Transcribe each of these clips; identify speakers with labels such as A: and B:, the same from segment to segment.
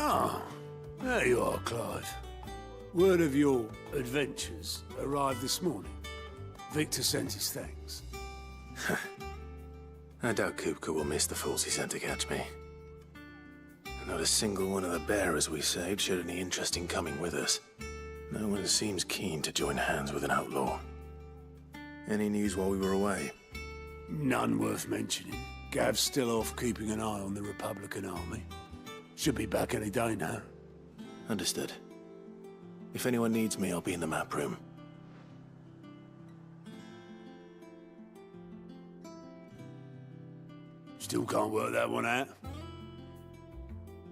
A: Ah, there you are, Clive. Word of your adventures arrived this morning. Victor sent his thanks.
B: I doubt Kupka will miss the fools he sent to catch me. Not a single one of the bearers we saved showed any interest in coming with us. No one seems keen to join hands with an outlaw. Any news while we were away?
A: None worth mentioning. Gav's still off keeping an eye on the Republican army. Should be back any day now.
B: Understood. If anyone needs me, I'll be in the map room.
A: Still can't work that one out.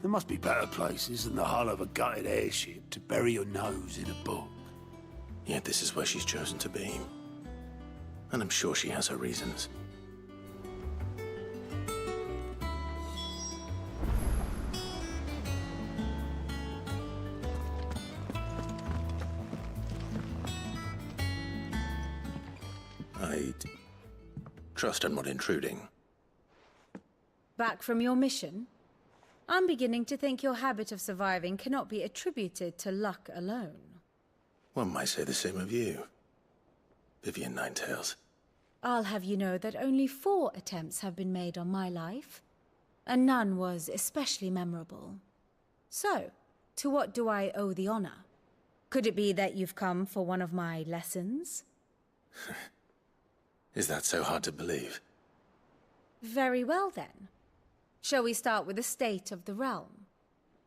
A: There must be better places than the hull of a gutted airship to bury your nose in a book.
B: Yet this is where she's chosen to be. And I'm sure she has her reasons. I trust I'm not intruding.
C: Back from your mission? I'm beginning to think your habit of surviving cannot be attributed to luck alone.
B: One might say the same of you, Vivian Ninetails.
C: I'll have you know that only 4 attempts have been made on my life, and none was especially memorable. So, to what do I owe the honor? Could it be that you've come for one of my lessons?
B: Is that so hard to believe?
C: Very well then. Shall we start with the state of the realm?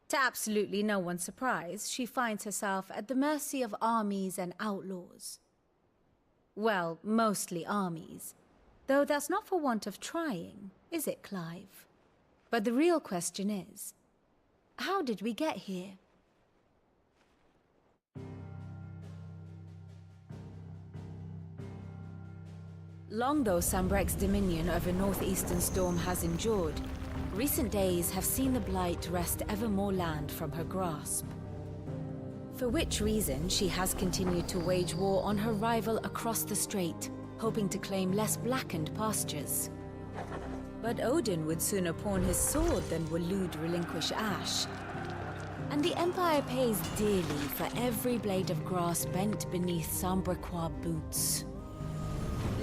C: To absolutely no one's surprise, she finds herself at the mercy of armies and outlaws. Well, mostly armies. Though that's not for want of trying, is it, Clive? But the real question is, how did we get here? Long though Sambrek's dominion over northeastern Storm has endured, recent days have seen the Blight wrest ever more land from her grasp. For which reason she has continued to wage war on her rival across the strait, hoping to claim less blackened pastures. But Odin would sooner pawn his sword than Waloed relinquish Ash. And the Empire pays dearly for every blade of grass bent beneath Sambrequois boots.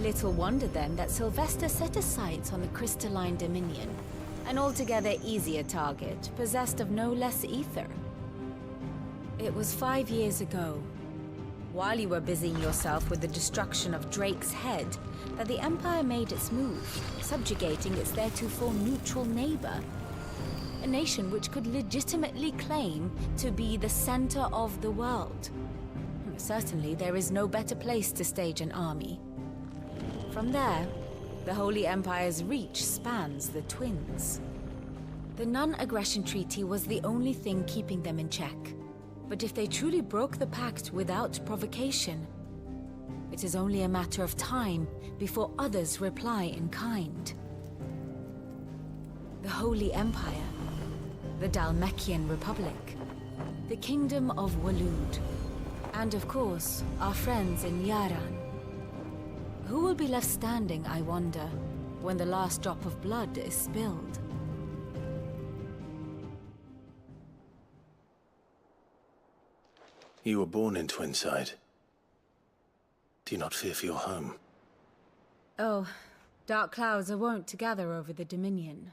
C: Little wonder then that Sylvester set his sights on the crystalline dominion, an altogether easier target, possessed of no less ether. It was 5 years ago, while you were busying yourself with the destruction of Drake's head, that the Empire made its move, subjugating its theretofore neutral neighbor. A nation which could legitimately claim to be the center of the world. Certainly, there is no better place to stage an army. From there, the Holy Empire's reach spans the Twins. The non-aggression treaty was the only thing keeping them in check. But if they truly broke the pact without provocation, it is only a matter of time before others reply in kind. The Holy Empire, the Dhalmekian Republic, the Kingdom of Waloed, and of course, our friends in Yaran. Who will be left standing, I wonder, when the last drop of blood is spilled?
B: You were born in Twinside. Do you not fear for your home?
C: Oh, dark clouds are wont to gather over the Dominion.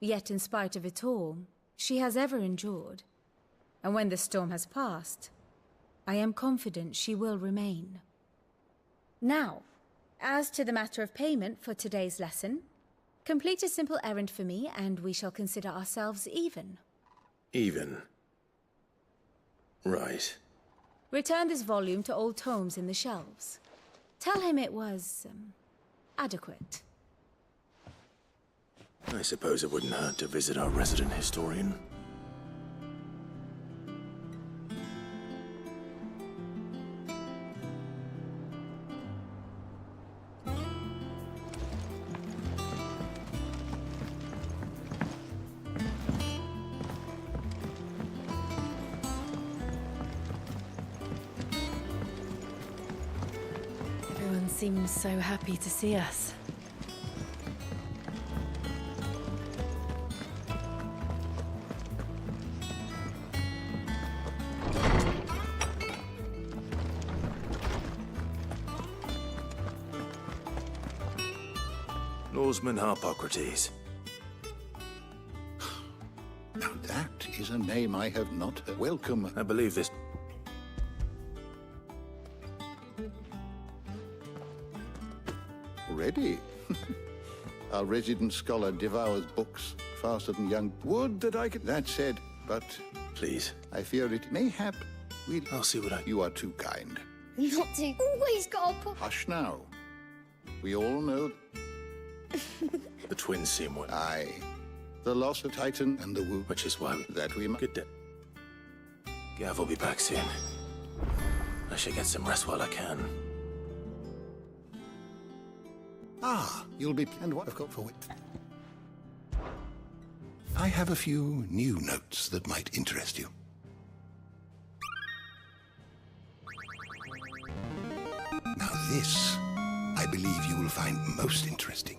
C: Yet in spite of it all, she has ever endured. And when the storm has passed, I am confident she will remain. Now, as to the matter of payment for today's lesson, complete a simple errand for me and we shall consider ourselves even.
B: Even? Right.
C: Return this volume to old tomes in the shelves. Tell him it was, adequate.
B: I suppose it wouldn't hurt to visit our resident historian.
D: Everyone seems so happy to see us.
B: Oarsman Harpocrates.
E: Now that is a name I have not heard. Welcome.
B: I believe this...
E: Ready? Our resident scholar devours books faster than young. Would that I could... That said, but
B: Please.
E: I fear it mayhap will...
B: I'll see what I...
E: You are too kind.
F: Not to. Always got a
E: Hush now. We all know...
B: The twins seem well.
E: Aye. The loss of Titan and the wound.
B: Which is why...
E: That we must...
B: Good day. Gav will be back soon. I should get some rest while I can.
E: Ah, you'll be... And what I've got for it. I have a few new notes that might interest you. Now this, I believe you will find most interesting.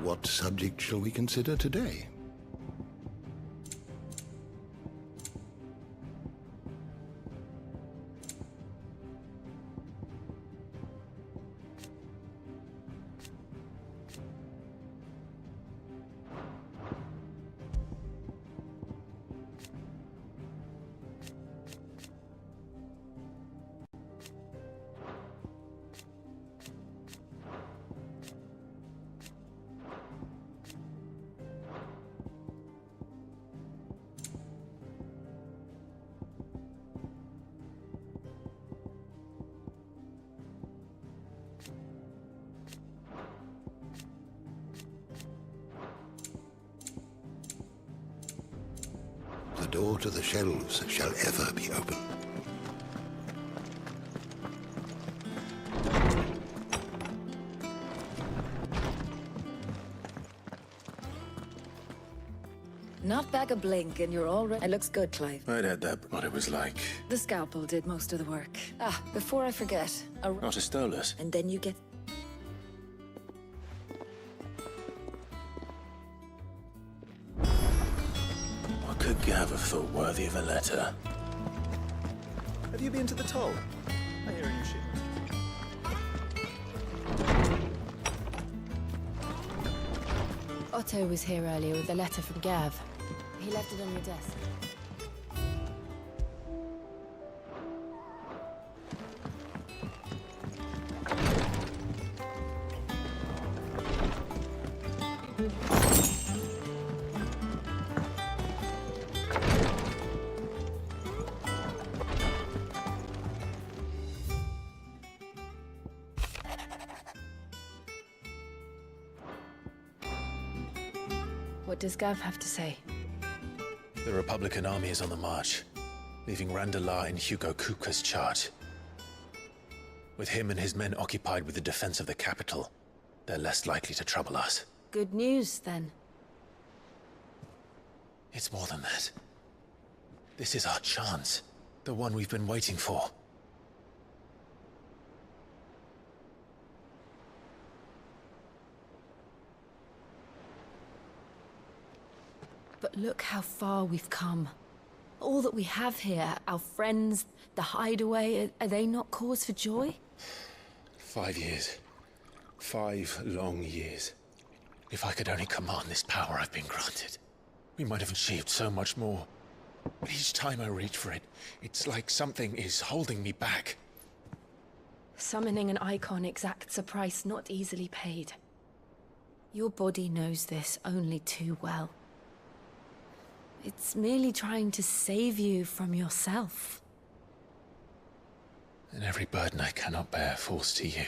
E: What subject shall we consider today? The door to the shelves shall ever be open.
G: Not back a blink and you're already... It looks good, Clive.
B: I'd had that, what it was like.
G: The scalpel did most of the work. Ah, before I forget...
B: Not a Stolas.
G: And then you get...
B: What could Gav have thought worthy of a letter?
H: Have you been to the toll? I hear a new ship.
D: Otto was here earlier with a letter from Gav. He left it on your desk. What does Gav have to say?
B: The Republican army is on the march, leaving Randalar in Hugo Kupka's charge. With him and his men occupied with the defense of the capital, they're less likely to trouble us.
D: Good news, then.
B: It's more than that. This is our chance, the one we've been waiting for.
D: But look how far we've come. All that we have here, our friends, the hideaway, are they not cause for joy?
B: 5 years. 5 long years. If I could only command this power I've been granted, we might have achieved so much more. But each time I reach for it, it's like something is holding me back.
D: Summoning an icon exacts a price not easily paid. Your body knows this only too well. It's merely trying to save you from yourself.
B: And every burden I cannot bear falls to you.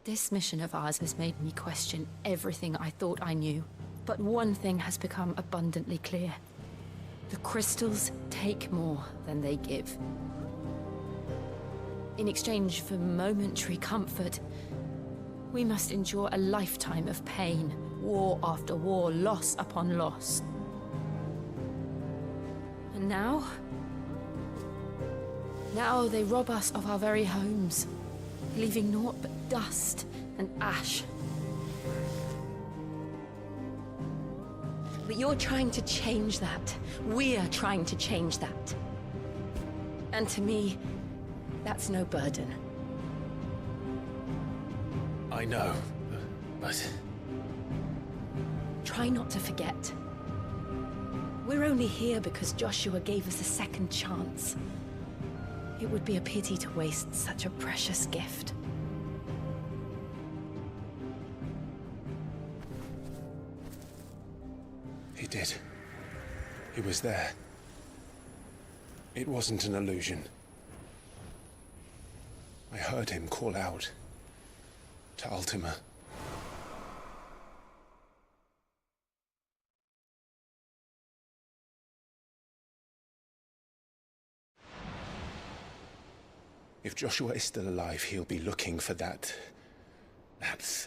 D: This mission of ours has made me question everything I thought I knew. But one thing has become abundantly clear. The crystals take more than they give. In exchange for momentary comfort, we must endure a lifetime of pain, war after war, loss upon loss. And now? Now they rob us of our very homes, leaving naught but dust and ash. But you're trying to change that. We're trying to change that. And to me, that's no burden.
B: I know, but...
D: Try not to forget. We're only here because Joshua gave us a second chance. It would be a pity to waste such a precious gift.
B: He did. He was there. It wasn't an illusion. I heard him call out to Ultima. If Joshua is still alive, he'll be looking for that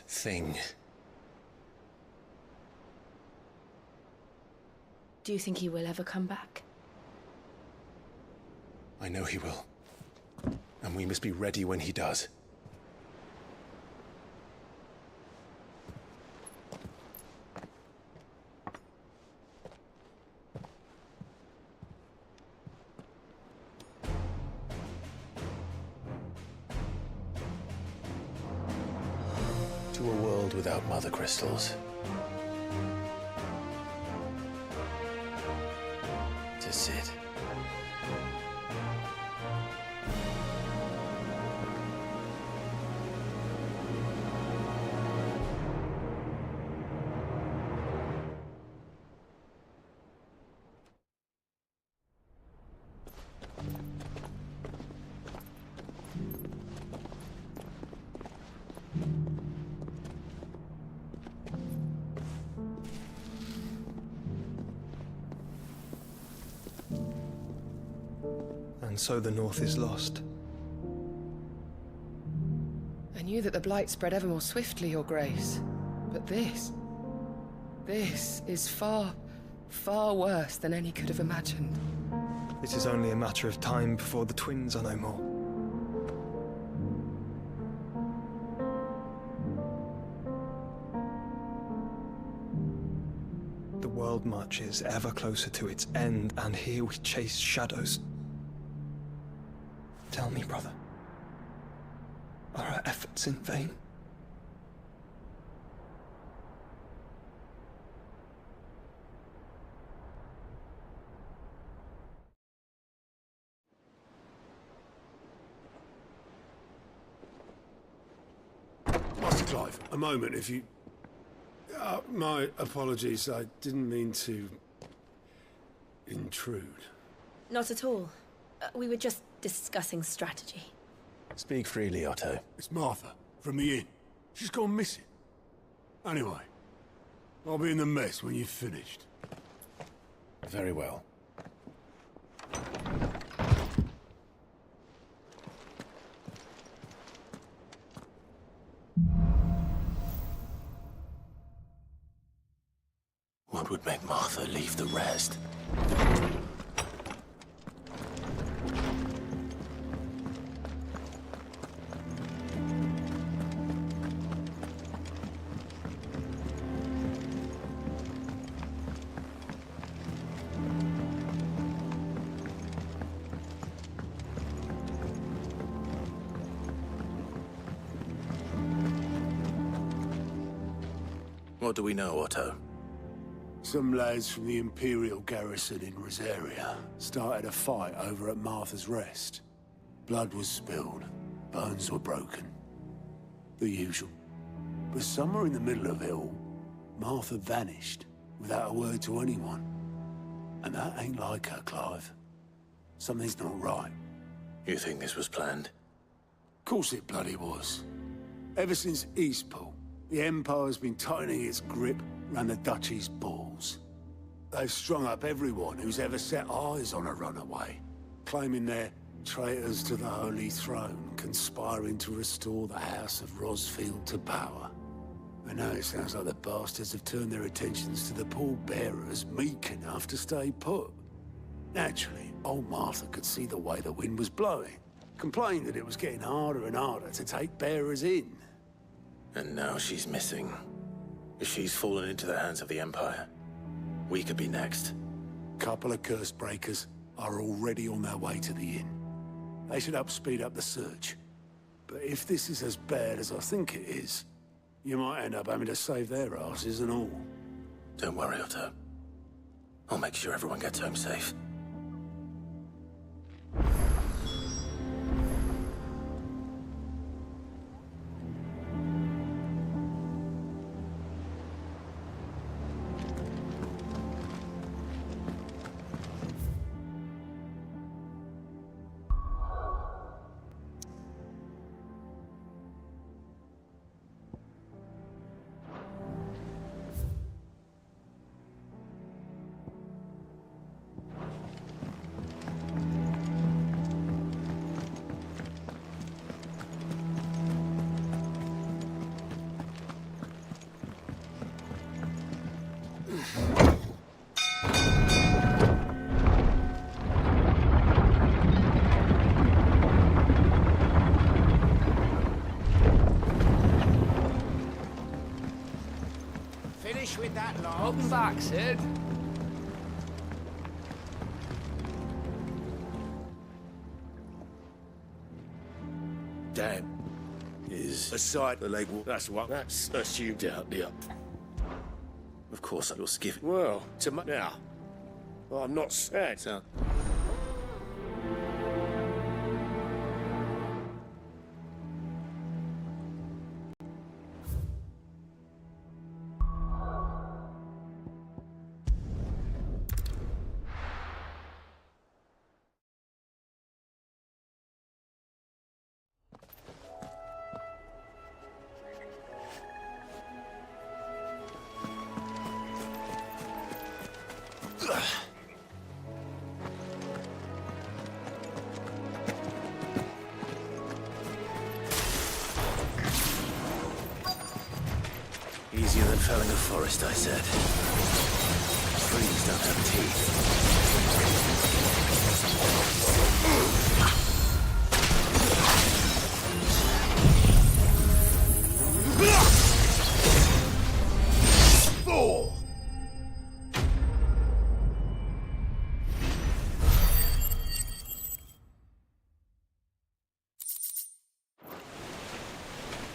B: thing.
D: Do you think he will ever come back?
B: I know he will. And we must be ready when he does. To a world without mother crystals. To Sid.
H: And so the North is lost.
I: I knew that the Blight spread ever more swiftly, Your Grace. But this is far, far worse than any could have imagined.
H: It is only a matter of time before the twins are no more. The world marches ever closer to its end, and here we chase shadows. Tell me, brother, are our efforts in vain?
A: Master Clive, a moment, if you... my apologies, I didn't mean to... intrude.
D: Not at all. We were just discussing strategy.
B: Speak freely, Otto.
A: It's Martha, from the inn. She's gone missing. Anyway, I'll be in the mess when you've finished.
B: Very well. What would make Martha leave the rest? What do we know, Otto?
A: Some lads from the Imperial garrison in Rosaria started a fight over at Martha's Rest. Blood was spilled, bones were broken. The usual. But somewhere in the middle of it all, Martha vanished without a word to anyone. And that ain't like her, Clive. Something's not right.
B: You think this was planned?
A: Of course it bloody was. Ever since Eastpool, the Empire's been tightening its grip around the Duchy's balls. They've strung up everyone who's ever set eyes on a runaway, claiming they're traitors to the Holy Throne, conspiring to restore the House of Rosfield to power. I know it sounds like the bastards have turned their attentions to the pallbearers meek enough to stay put. Naturally, old Martha could see the way the wind was blowing. Complained that it was getting harder and harder to take bearers in.
B: And now she's missing. If she's fallen into the hands of the Empire, we could be next.
A: Couple of curse breakers are already on their way to the inn. They should help speed up the search. But if this is as bad as I think it is, you might end up having to save their asses and all.
B: Don't worry, Otto. I'll make sure everyone gets home safe.
J: Finish with that lot.
I: Welcome back, Sid.
K: Damn. Is a sight the leg will. That's what. That's assumed out there.
B: Of course, I was given.
K: Well, now. Well, I'm not sad.
B: So, easier than felling a forest, I said. Trees don't have teeth.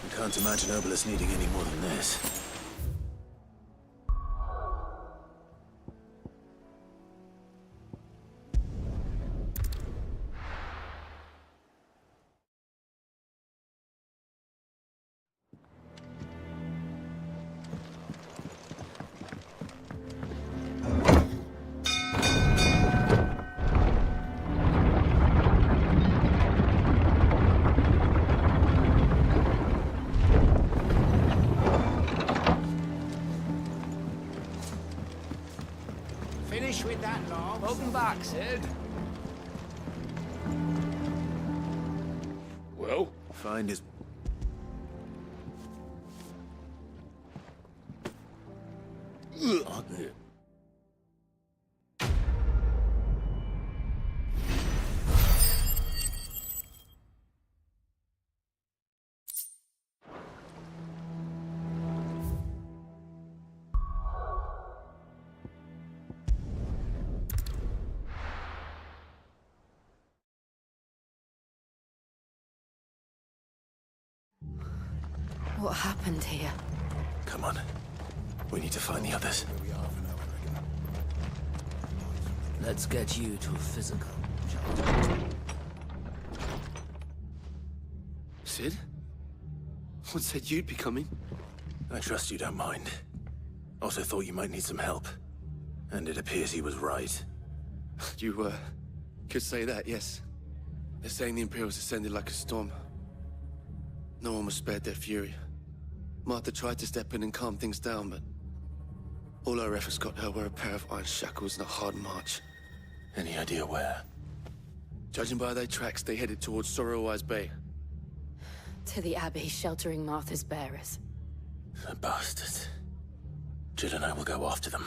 B: I can't imagine Obelus needing any more than this.
J: Finish with that lot.
I: Welcome back, Sid.
K: Well,
B: Find his...
D: What happened here?
B: Come on. We need to find the others.
J: Let's get you to physical.
K: Sid? What said you'd be coming?
B: I trust you don't mind. Also thought you might need some help. And it appears he was right.
K: You, could say that, yes. They're saying the Imperials descended like a storm. No one was spared their fury. Martha tried to step in and calm things down, but all our efforts got her were a pair of iron shackles and a hard march.
B: Any idea where?
K: Judging by their tracks, they headed towards Sorrowwise Bay.
D: To the Abbey, sheltering Martha's bearers.
B: The bastards. Jill and I will go after them.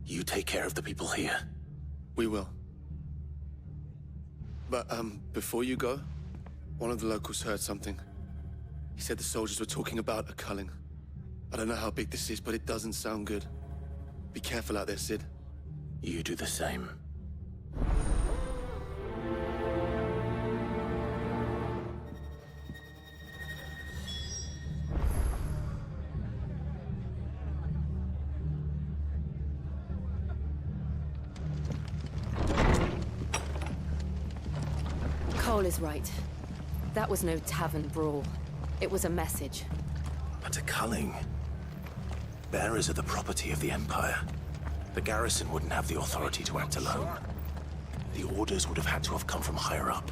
B: You take care of the people here.
K: We will. But, before you go, one of the locals heard something. He said the soldiers were talking about a culling. I don't know how big this is, but it doesn't sound good. Be careful out there, Sid.
B: You do the same.
D: Cole is right. That was no tavern brawl. It was a message.
B: But a culling. Bearers are the property of the Empire. The garrison wouldn't have the authority to act alone. The orders would have had to have come from higher up.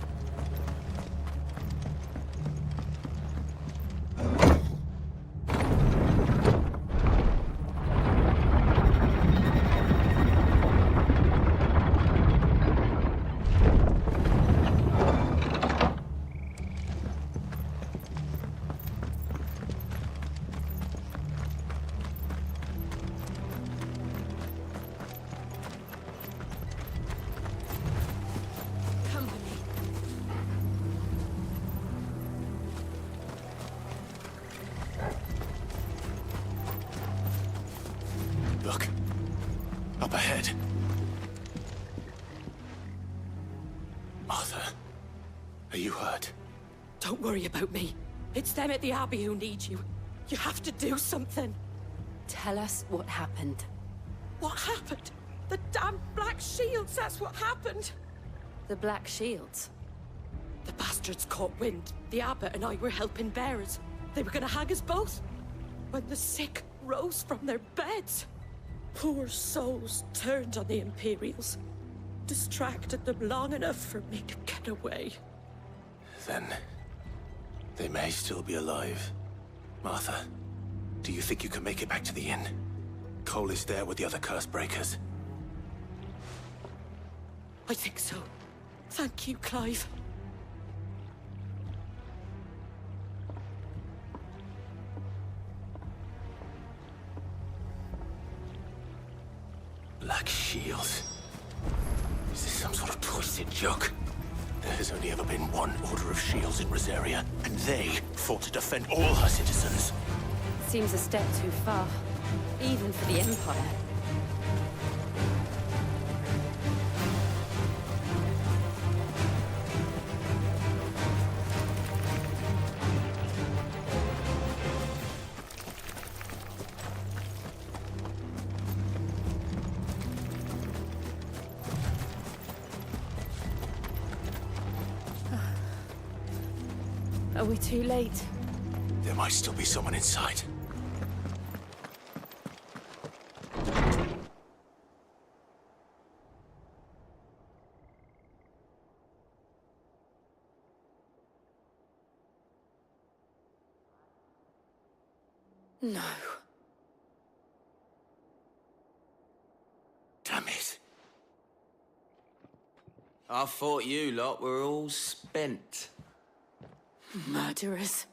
B: Look. Up ahead. Martha, are you hurt?
L: Don't worry about me. It's them at the Abbey who need you. You have to do something.
D: Tell us what happened.
L: What happened? The damn Black Shields, that's what happened.
D: The Black Shields?
L: The bastards caught wind. The abbot and I were helping bearers. They were gonna hang us both. When the sick rose from their beds. Poor souls turned on the Imperials. Distracted them long enough for me to get away.
B: Then, they may still be alive. Martha, do you think you can make it back to the inn? Cole is there with the other curse breakers.
L: I think so. Thank you, Clive.
B: Black Shields. Is this some sort of twisted joke? There has only ever been one Order of Shields in Rosaria, and they fought to defend all her citizens.
D: Seems a step too far, even for the Empire. Are we too late?
B: There might still be someone inside.
L: No.
B: Damn it.
J: I thought you lot were all spent.
L: Murderers.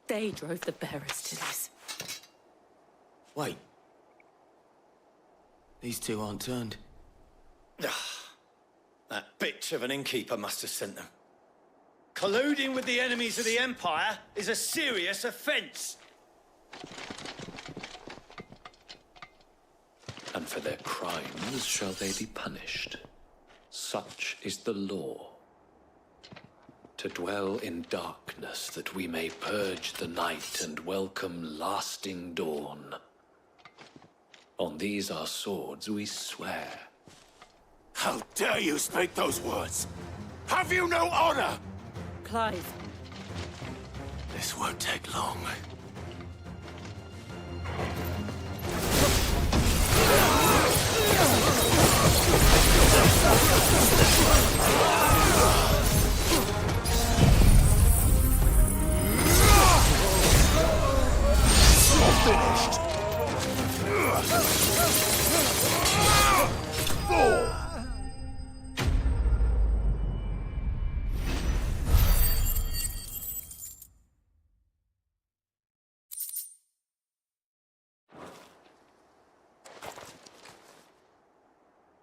L: They drove the bearers to this.
J: Wait. These two aren't turned.
H: That bitch of an innkeeper must have sent them. Colluding with the enemies of the Empire is a serious offense.
M: And for their crimes shall they be punished. Such is the law. To dwell in darkness that we may purge the night and welcome lasting dawn. On these our swords we swear.
B: How dare you speak those words? Have you no honor?
L: Clive.
B: This won't take long.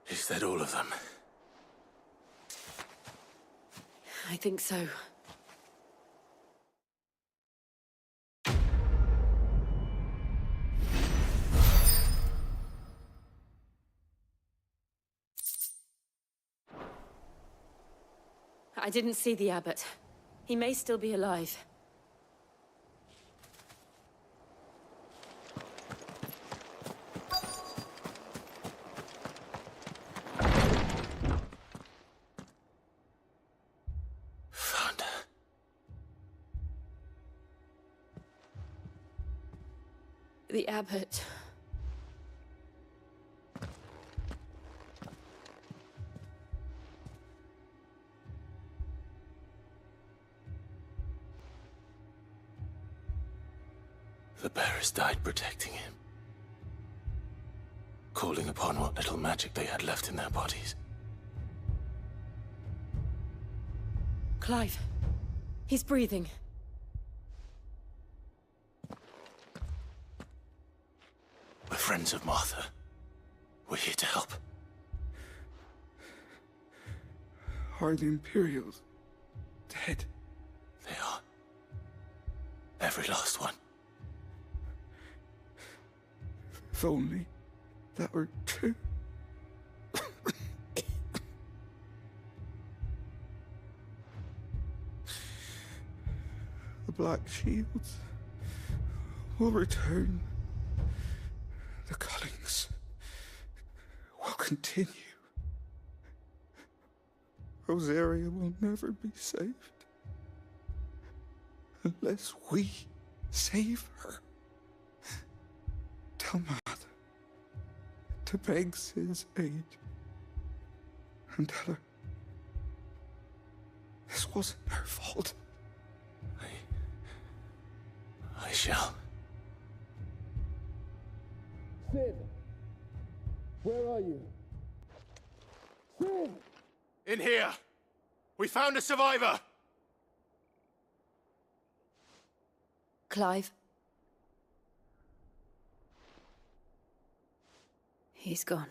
B: Is that all of them?
D: I think so. I didn't see the abbot. He may still be alive.
B: Found her.
D: The abbot.
B: The bearers died protecting him. Calling upon what little magic they had left in their bodies.
D: Clive. He's breathing.
B: We're friends of Martha. We're here to help.
N: Are the Imperials dead?
B: They are. Every last one.
N: If only that were true. The Black Shields will return. The cullings will continue. Rosaria will never be saved unless we save her. Tell Mother to beg his aid and tell her this wasn't her fault.
B: I shall.
N: Sid, where are you? Sid!
B: In here! We found a survivor!
D: Clive. He's gone.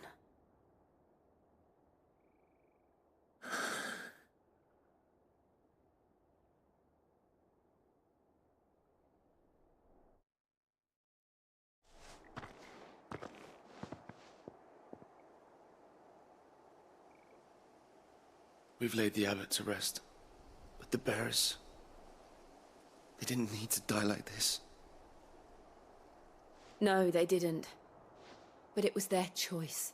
K: We've laid the abbot to rest. But the bearers... they didn't need to die like this.
D: No, they didn't. But it was their choice.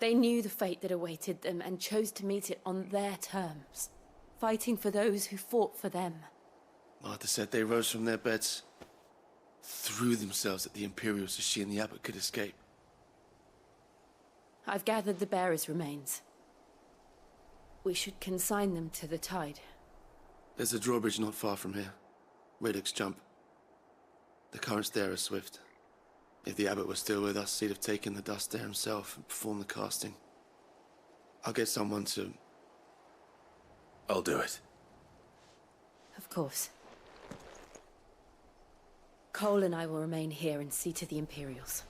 D: They knew the fate that awaited them and chose to meet it on their terms, fighting for those who fought for them.
K: Martha said they rose from their beds, threw themselves at the Imperials so she and the abbot could escape.
D: I've gathered the bearers' remains. We should consign them to the tide.
K: There's a drawbridge not far from here. Radix Jump. The currents there are swift. If the abbot was still with us, he'd have taken the dust there himself and performed the casting. I'll get someone to...
B: I'll do it.
D: Of course. Cole and I will remain here and see to the Imperials.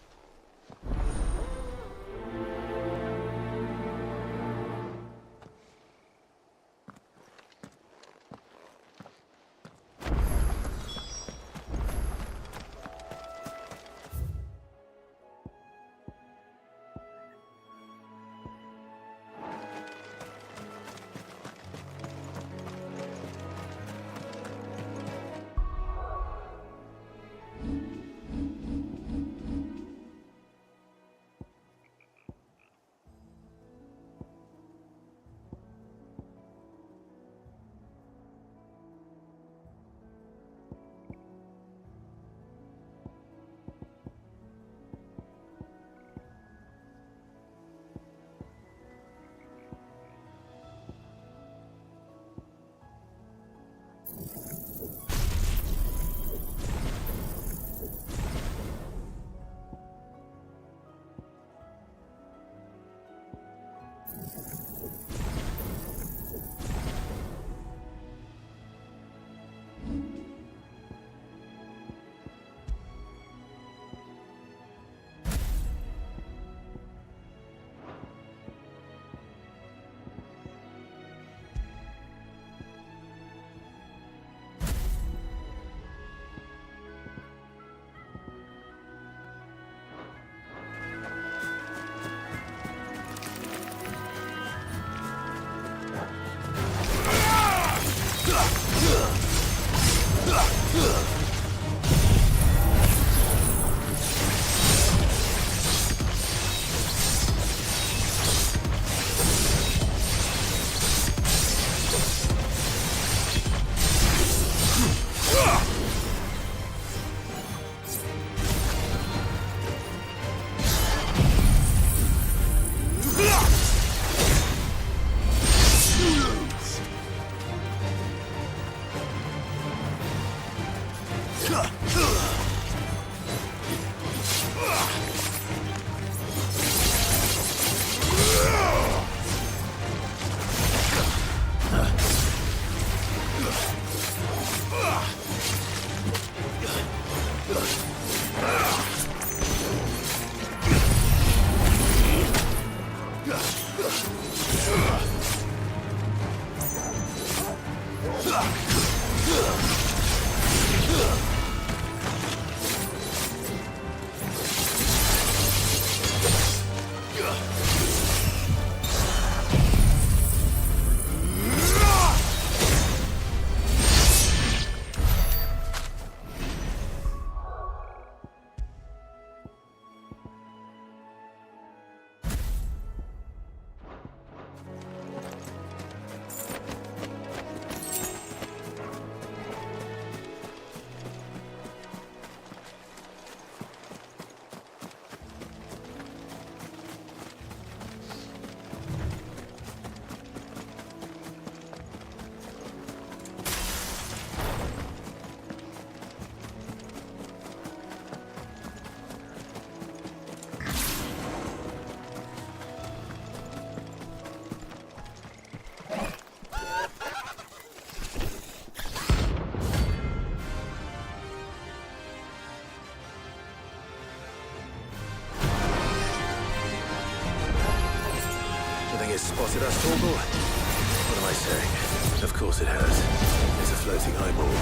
B: eyes spotted us, Torgal? What am I saying? Of course it has. It's a floating eyeball.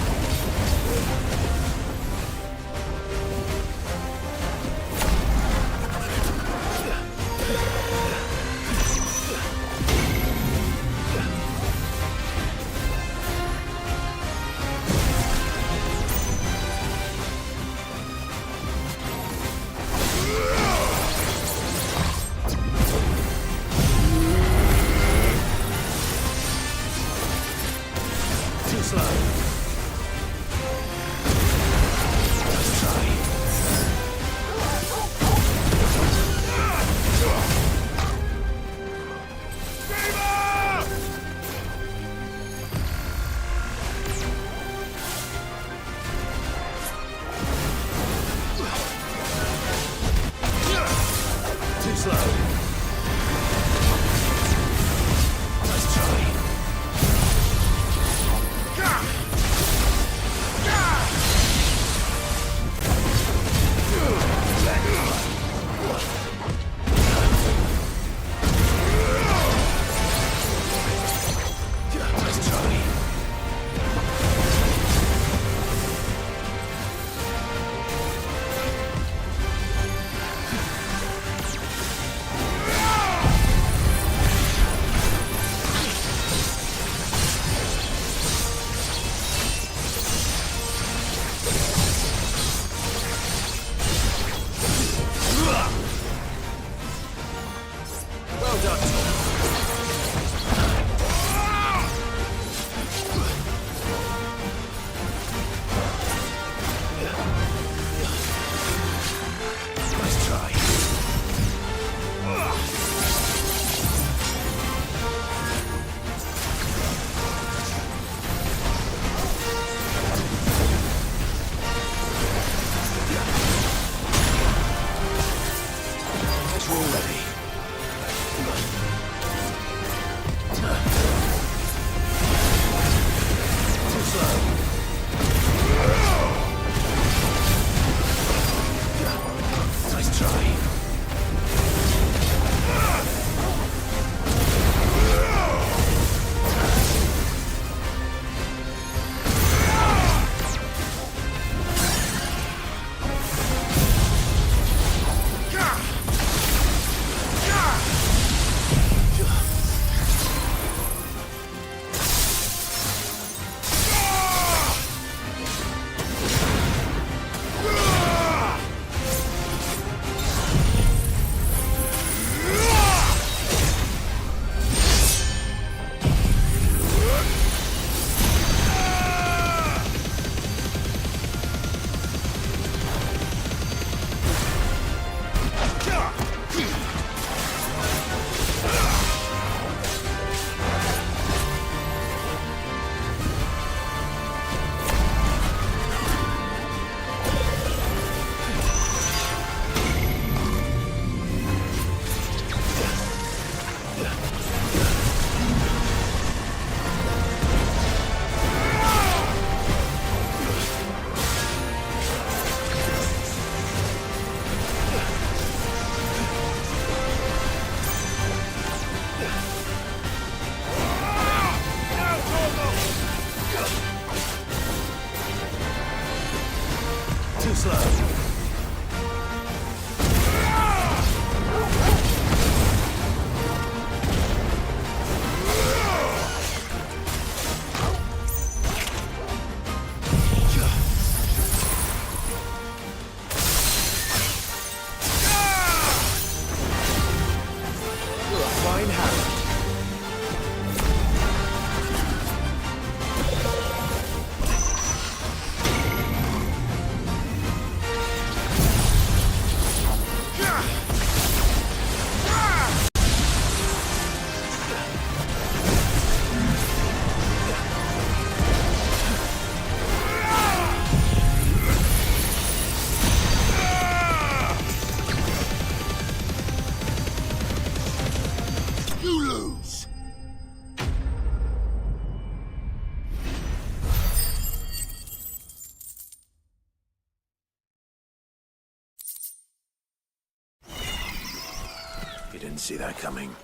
B: You didn't see that coming.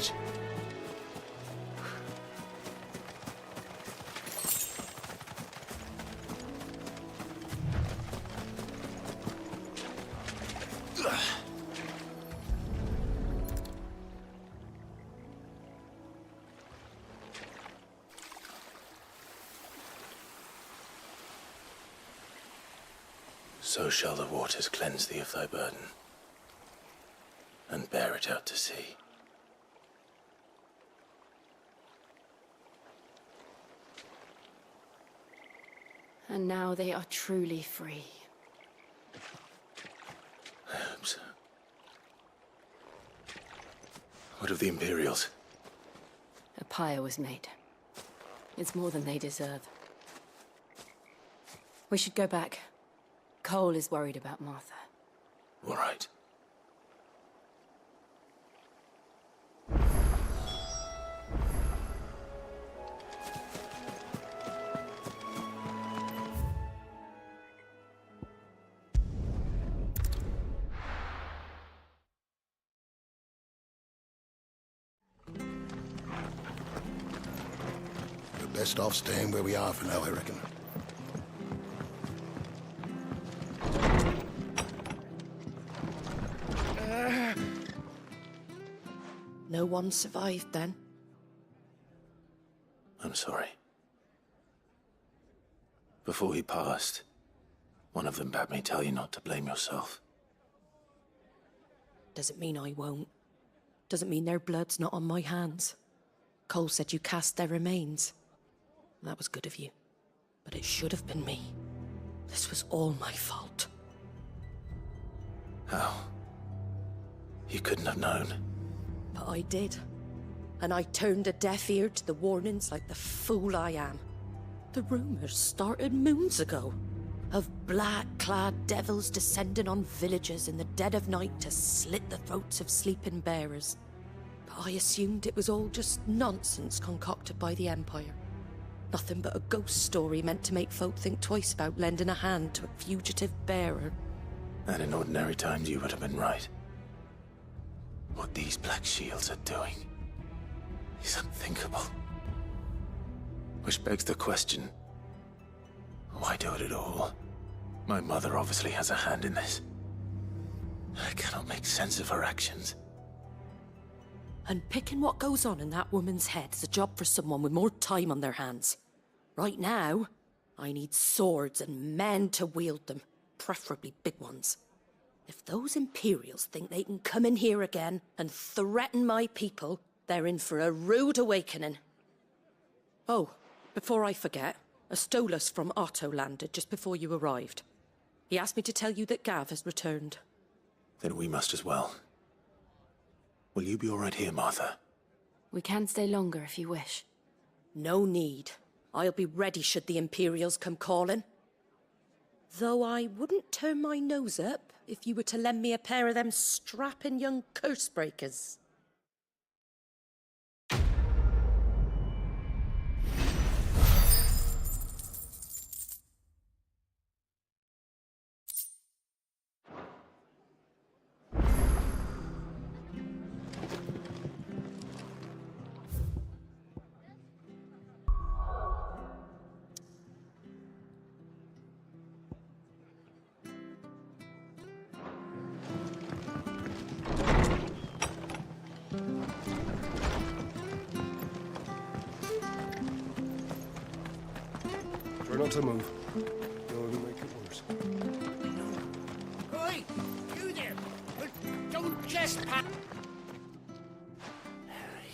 B: it. So shall the waters cleanse thee of thy burden, and bear it out to sea.
D: And now they are truly free.
B: I hope so. What of the Imperials?
D: A pyre was made. It's more than they deserve. We should go back. Cole is worried about Martha.
B: All right.
E: We're best off staying where we are for now, I reckon.
L: No one survived then?
B: I'm sorry. Before he passed, one of them bade me tell you not to blame yourself.
L: Doesn't mean I won't. Doesn't mean their blood's not on my hands. Cole said you cast their remains. That was good of you. But it should have been me. This was all my fault.
B: How? You couldn't have known.
L: But I did. And I turned a deaf ear to the warnings like the fool I am. The rumors started moons ago. Of black-clad devils descending on villages in the dead of night to slit the throats of sleeping bearers. But I assumed it was all just nonsense concocted by the Empire. Nothing but a ghost story meant to make folk think twice about lending a hand to a fugitive bearer.
B: And in ordinary times you would have been right. What these Black Shields are doing is unthinkable. Which begs the question, why do it at all? My mother obviously has a hand in this. I cannot make sense of her actions.
L: And picking what goes on in that woman's head is a job for someone with more time on their hands. Right now, I need swords and men to wield them, preferably big ones. If those Imperials think they can come in here again and threaten my people, they're in for a rude awakening. Oh, before I forget, a Stolas from Otto landed just before you arrived. He asked me to tell you that Gav has returned.
B: Then we must as well. Will you be all right here, Martha?
D: We can stay longer if you wish.
L: No need. I'll be ready should the Imperials come calling. Though I wouldn't turn my nose up if you were to lend me a pair of them strapping young curse breakers.
O: Try not to move. No, it'll make it worse.
P: Oi! You there! Don't just pat...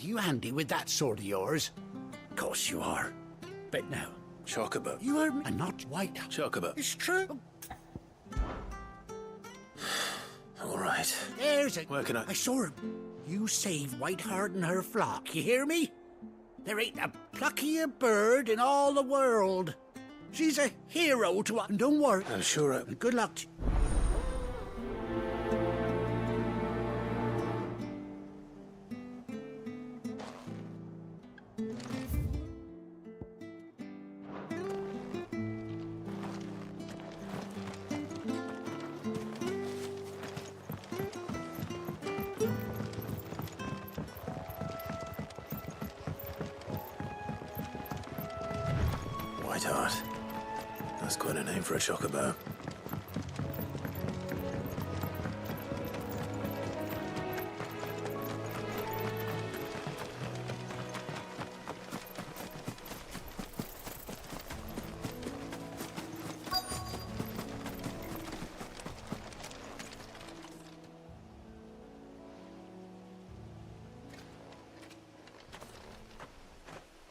P: You handy with that sword of yours? Of course you are. But now...
B: Chocobo.
P: You are... and not white.
B: Chocobo.
P: It's true.
B: All right.
P: There's it.
B: Where can
P: I saw him. You saved Whiteheart and her flock. You hear me? There ain't a pluckier bird in all the world. She's a hero to us. And don't worry.
B: I'm sure I...
P: And good luck to you.
B: Whiteheart. That's quite a name for a chocobo.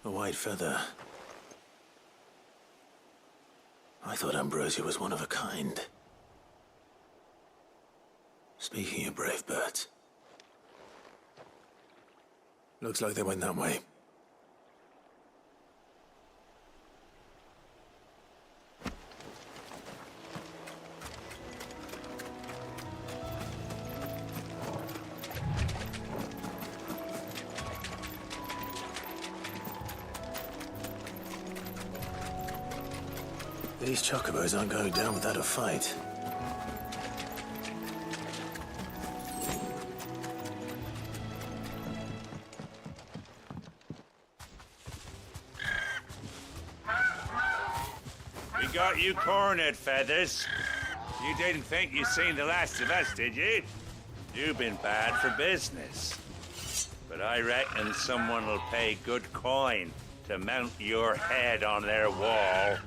B: A white feather. I thought Ambrosia was one of a kind. Speaking of brave birds. Looks like they went that way. These chocobos aren't going down without a fight.
Q: We got you cornered, Feathers. You didn't think you'd seen the last of us, did you? You've been bad for business. But I reckon someone will pay good coin to mount your head on their wall.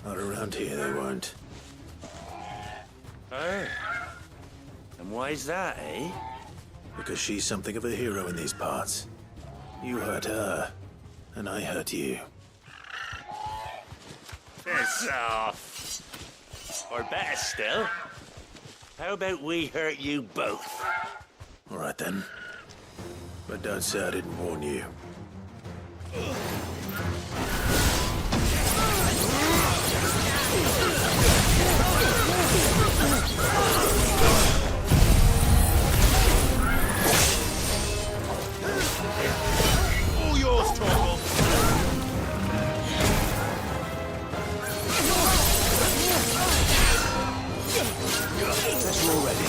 B: Not around here, they won't.
Q: Oh. And why's that, eh?
B: Because she's something of a hero in these parts. You hurt her, and I hurt you.
Q: Piss off. Or better still, how about we hurt you both?
B: All right then. But don't say I didn't warn you.
Q: All yours, Torgal.
B: Guess we're ready.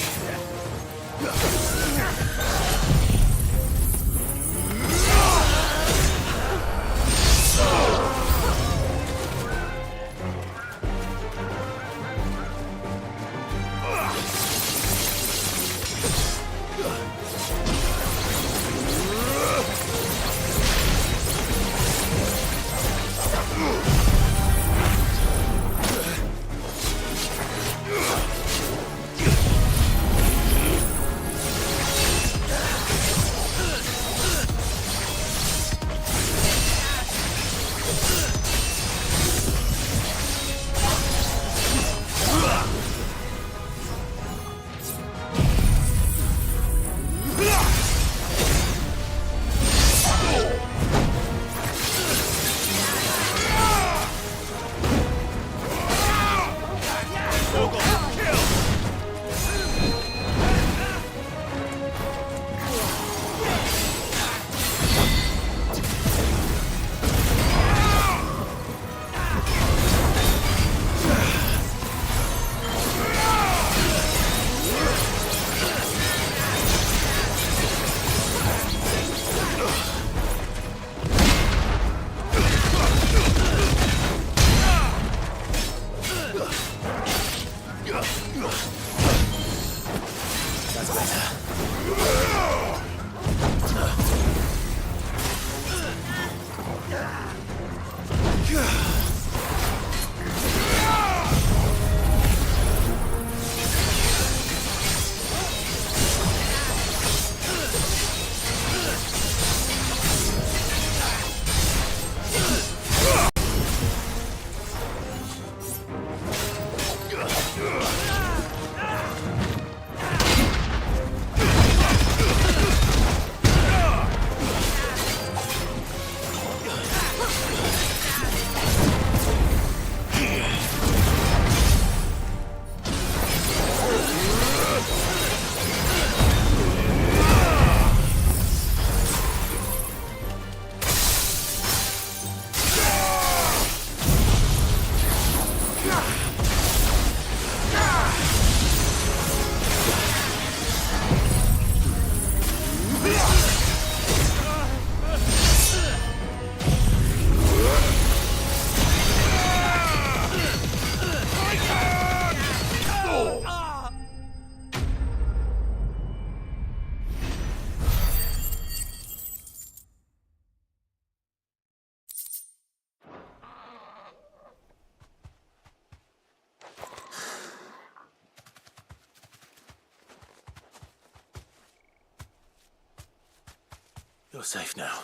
B: You're safe now.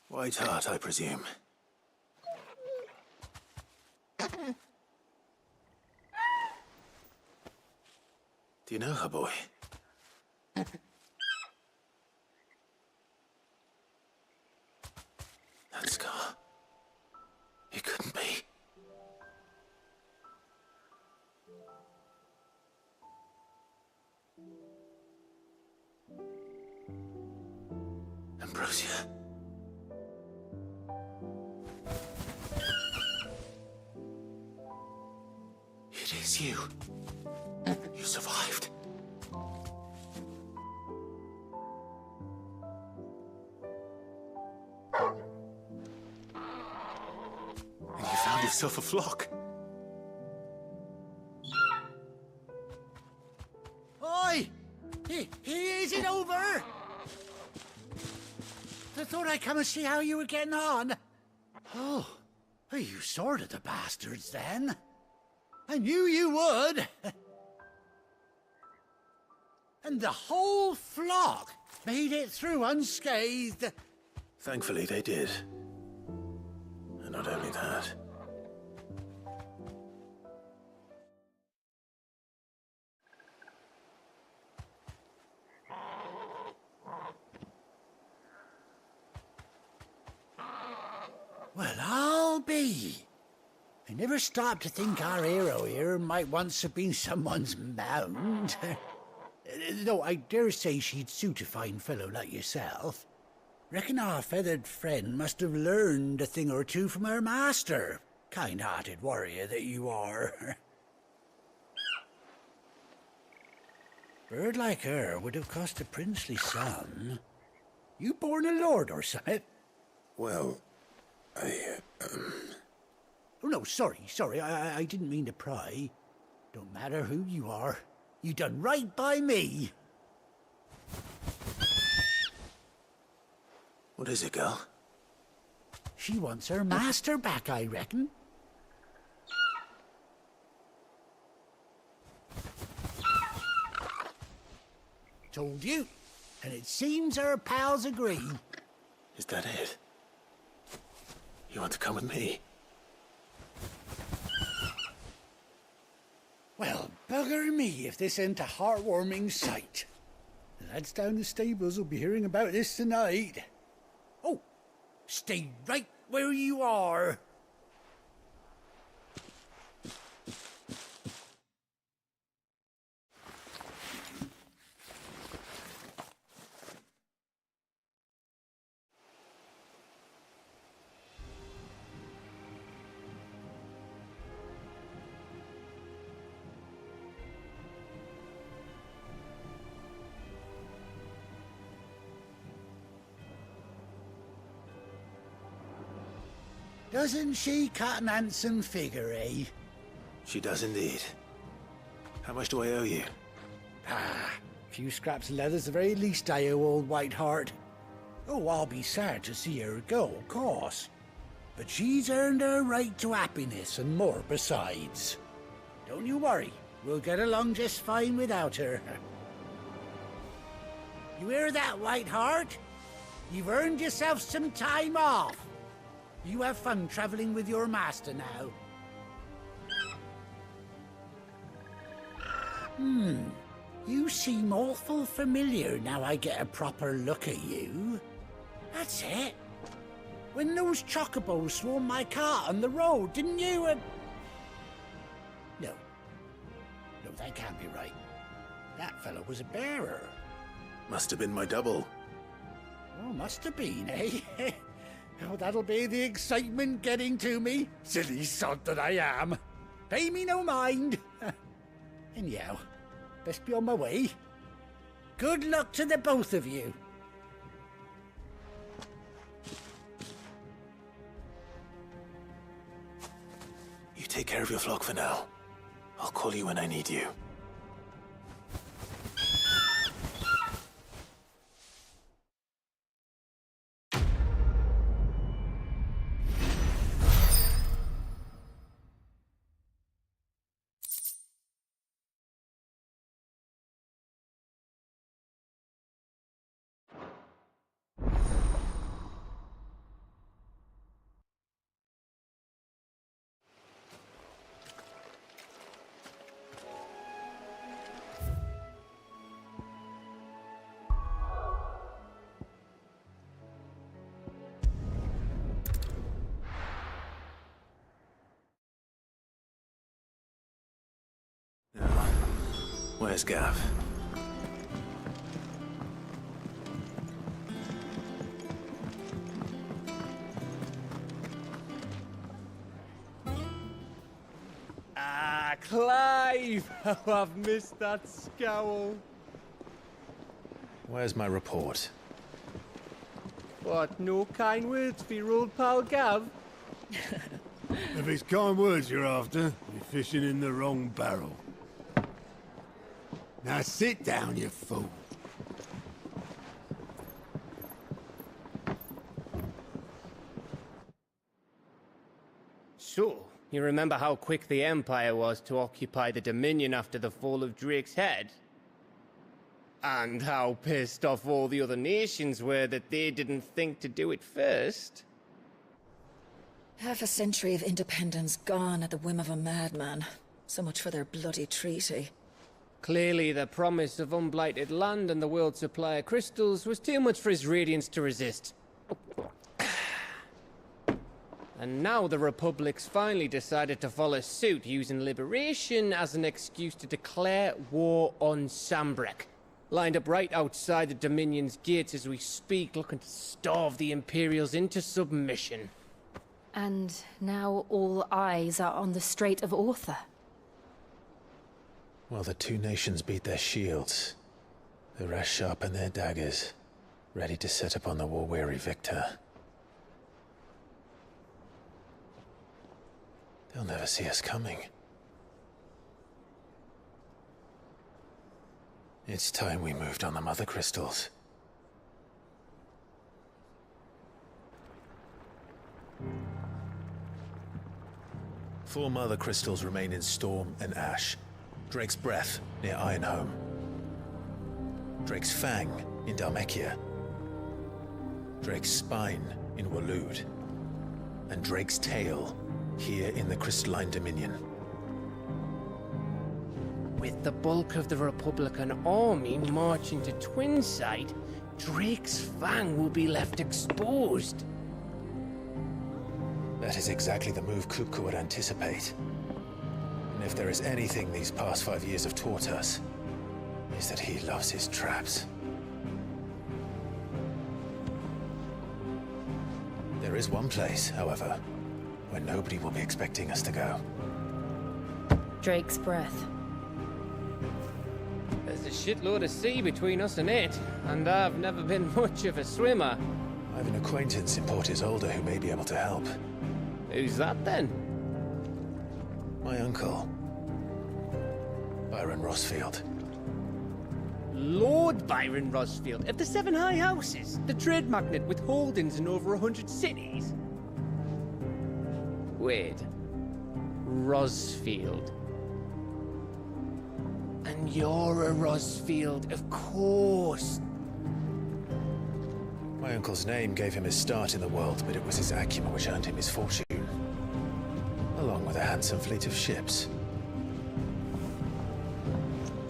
B: White Hart, I presume. Do you know her, boy? That scar. It couldn't be. Ambrosia. It is you. You survived. And you found yourself a flock.
P: Oi! Is it over? I thought I'd come and see how you were getting on. Oh, you sorted the bastards then. I knew you would. And the whole flock made it through unscathed.
B: Thankfully, they did. And not only that.
P: Well, I'll be. I never stopped to think our hero here might once have been someone's mount. Though I dare say she'd suit a fine fellow like yourself. Reckon our feathered friend must have learned a thing or two from her master. Kind-hearted warrior that you are. Bird like her would have cost a princely sum. You born a lord or something?
B: Well,
P: Oh, no, sorry. I didn't mean to pry. Don't matter who you are. You done right by me.
B: What is it, girl?
P: She wants her master back, I reckon. Told you. And it seems her pals agree.
B: Is that it? You want to come with me?
P: Well, bugger me if this ain't a heartwarming sight. The lads down the stables will be hearing about this tonight. Oh, stay right where you are. Doesn't she cut an handsome figure, eh?
B: She does indeed. How much do I owe you?
P: A few scraps of leather's the very least I owe old White Hart. Oh, I'll be sad to see her go, of course. But she's earned her right to happiness and more besides. Don't you worry, we'll get along just fine without her. You hear that, White Hart? You've earned yourself some time off. You have fun traveling with your master now. You seem awful familiar now I get a proper look at you. That's it. When those chocobos swarmed my cart on the road, didn't you? No, that can't be right. That fellow was a bearer.
B: Must have been my double.
P: Oh, must have been, eh? Oh, that'll be the excitement getting to me. Silly sod that I am. Pay me no mind. Anyhow, best be on my way. Good luck to the both of you.
B: You take care of your flock for now. I'll call you when I need you. Where's Gav?
R: Ah, Clive! Oh, I've missed that scowl.
B: Where's my report?
R: What, no kind words for your old pal Gav?
A: If it's kind words you're after, you're fishing in the wrong barrel. Now sit down, you fool.
R: So, you remember how quick the Empire was to occupy the Dominion after the fall of Drake's head? And how pissed off all the other nations were that they didn't think to do it first?
G: Half a century of independence gone at the whim of a madman. So much for their bloody treaty.
R: Clearly, the promise of unblighted land and the world's supply of crystals was too much for his radiance to resist. And now the Republic's finally decided to follow suit, using liberation as an excuse to declare war on Sambrek. Lined up right outside the Dominion's gates as we speak, looking to starve the Imperials into submission.
D: And now all eyes are on the Strait of Author.
B: While the two nations beat their shields, the rest sharpen their daggers, ready to set upon the war-weary victor. They'll never see us coming. It's time we moved on the Mother Crystals. Four Mother Crystals remain in Storm and Ash. Drake's Breath near Ironhome. Drake's Fang in Dhalmekia. Drake's Spine in Waloed. And Drake's Tail here in the Crystalline Dominion.
R: With the bulk of the Republican army marching to Twinside, Drake's Fang will be left exposed.
B: That is exactly the move Kupka would anticipate. And if there is anything these past 5 years have taught us, is that he loves his traps. There is one place, however, where nobody will be expecting us to go.
D: Drake's Breath.
R: There's a shitload of sea between us and it, and I've never been much of a swimmer.
B: I have an acquaintance in Port Isolde who may be able to help.
R: Who's that then?
B: My uncle, Byron Rosfield.
R: Lord Byron Rosfield of the Seven High Houses, the trade magnate with holdings in over 100 cities. Wait, Rosfield. And you're a Rosfield, of course.
B: My uncle's name gave him his start in the world, but it was his acumen which earned him his fortune. Along with a handsome fleet of ships.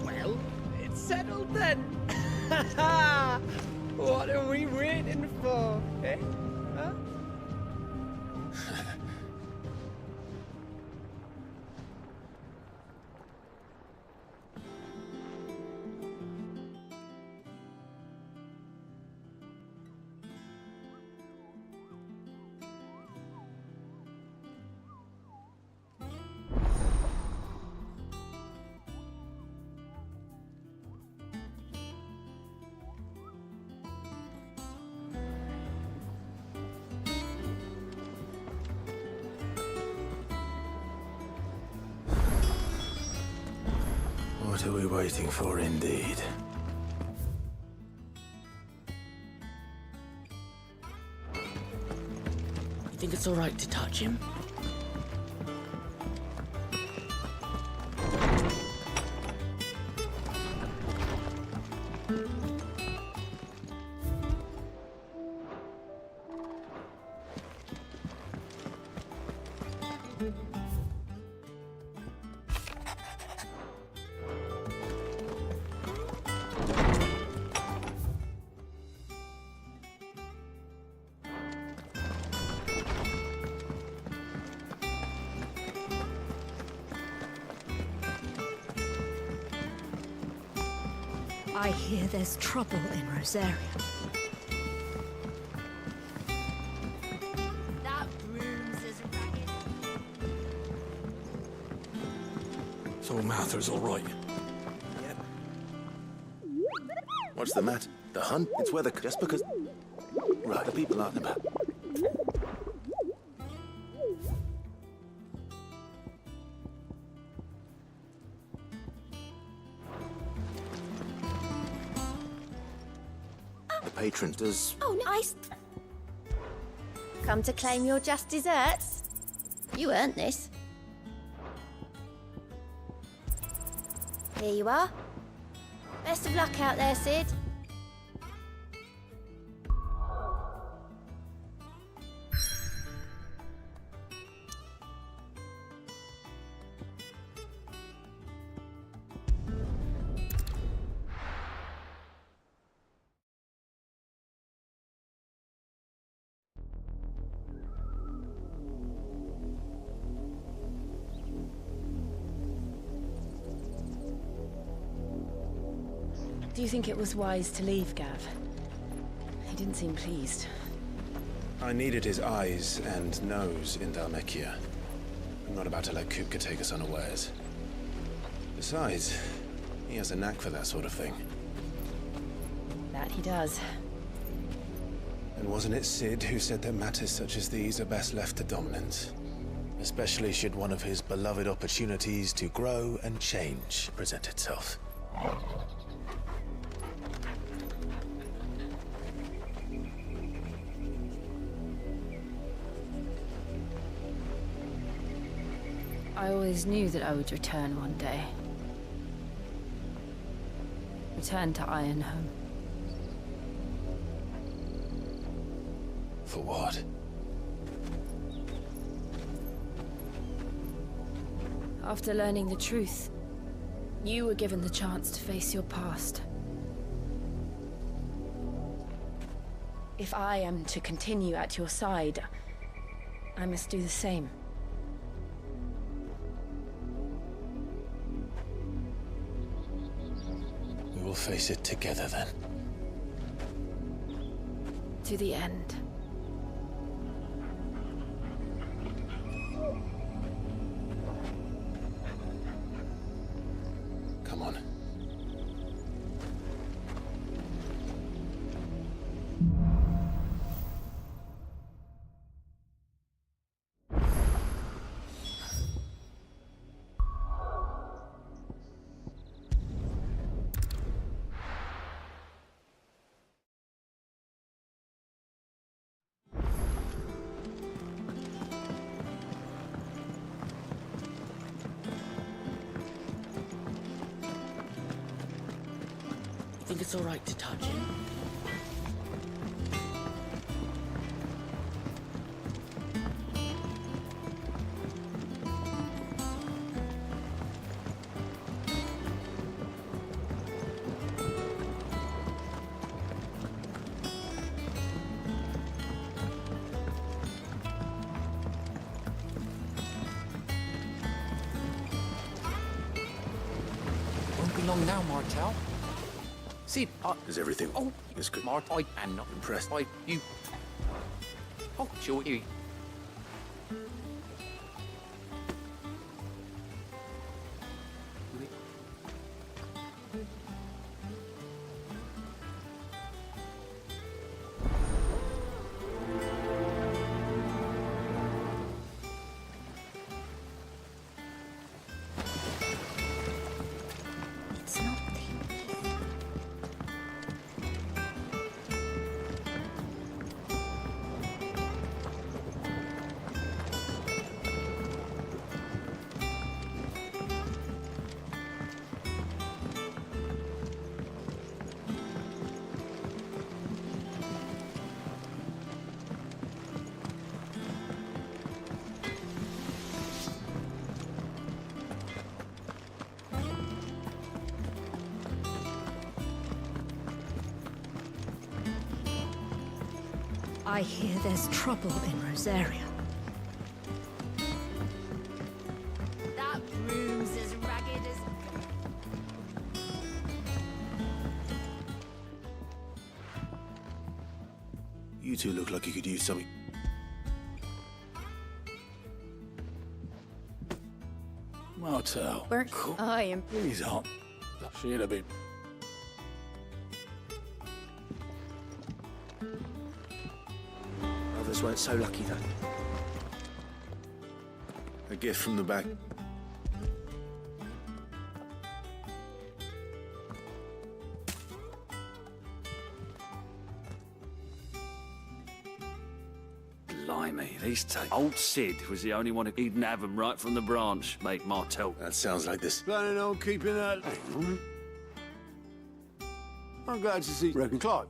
R: Well, it's settled then. What are we waiting for, eh? Huh?
B: What are we waiting for, indeed?
S: You think it's all right to touch him?
F: I hear there's trouble in Rosaria. That room's as ragged.
B: So Martha's all right. What's the matter? The hunt? It's where just because... Right, the people aren't about... The patron does...
F: Oh, nice. Come to claim your just desserts? You earned this. Here you are. Best of luck out there, Sid.
D: Do you think it was wise to leave, Gav? He didn't seem pleased.
B: I needed his eyes and nose in Dhalmekia. I'm not about to let Kupka take us unawares. Besides, he has a knack for that sort of thing.
D: That he does.
B: And wasn't it Sid who said that matters such as these are best left to dominance? Especially should one of his beloved opportunities to grow and change present itself.
D: I always knew that I would return one day. Return to Ironhome.
B: For what?
D: After learning the truth, you were given the chance to face your past. If I am to continue at your side, I must do the same.
B: We will face it together then.
D: To the end.
B: Come on.
S: Think it's all right to touch him?
T: Won't be long now, Martel. See,
B: Is everything...
T: Oh,
B: is good?
T: Mart, I am not
B: Impressed.
T: You... Oh, sure, you...
F: It's not I hear there's trouble in Rosaria. That room's as ragged as...
B: You two look like you could use something.
P: Martel.
G: Where I am.
P: He's hot. See you in a bit.
B: Others weren't so lucky, though. A gift from the back.
U: Blimey, these take. Old Sid was the only one who didn't have them right from the branch, made Martel.
B: That sounds like this.
A: Planning on keeping that. I'm glad to see. Reckon Clive.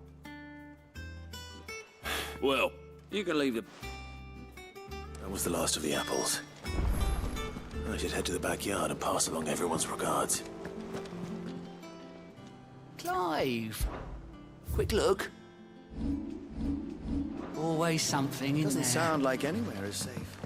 U: Well, you can leave the...
B: That was the last of the apples. I should head to the backyard and pass along everyone's regards.
S: Clive! Quick look. Always something in
J: Doesn't
S: there.
J: sound like anywhere is safe.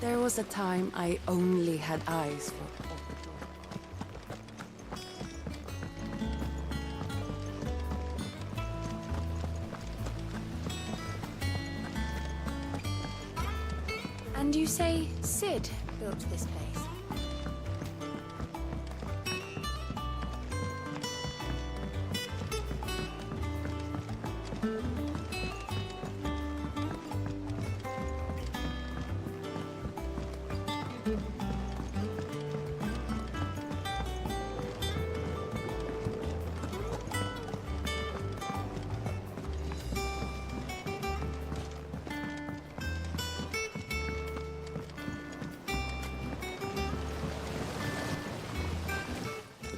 D: There was a time I only had eyes for... And you say Sid built this place?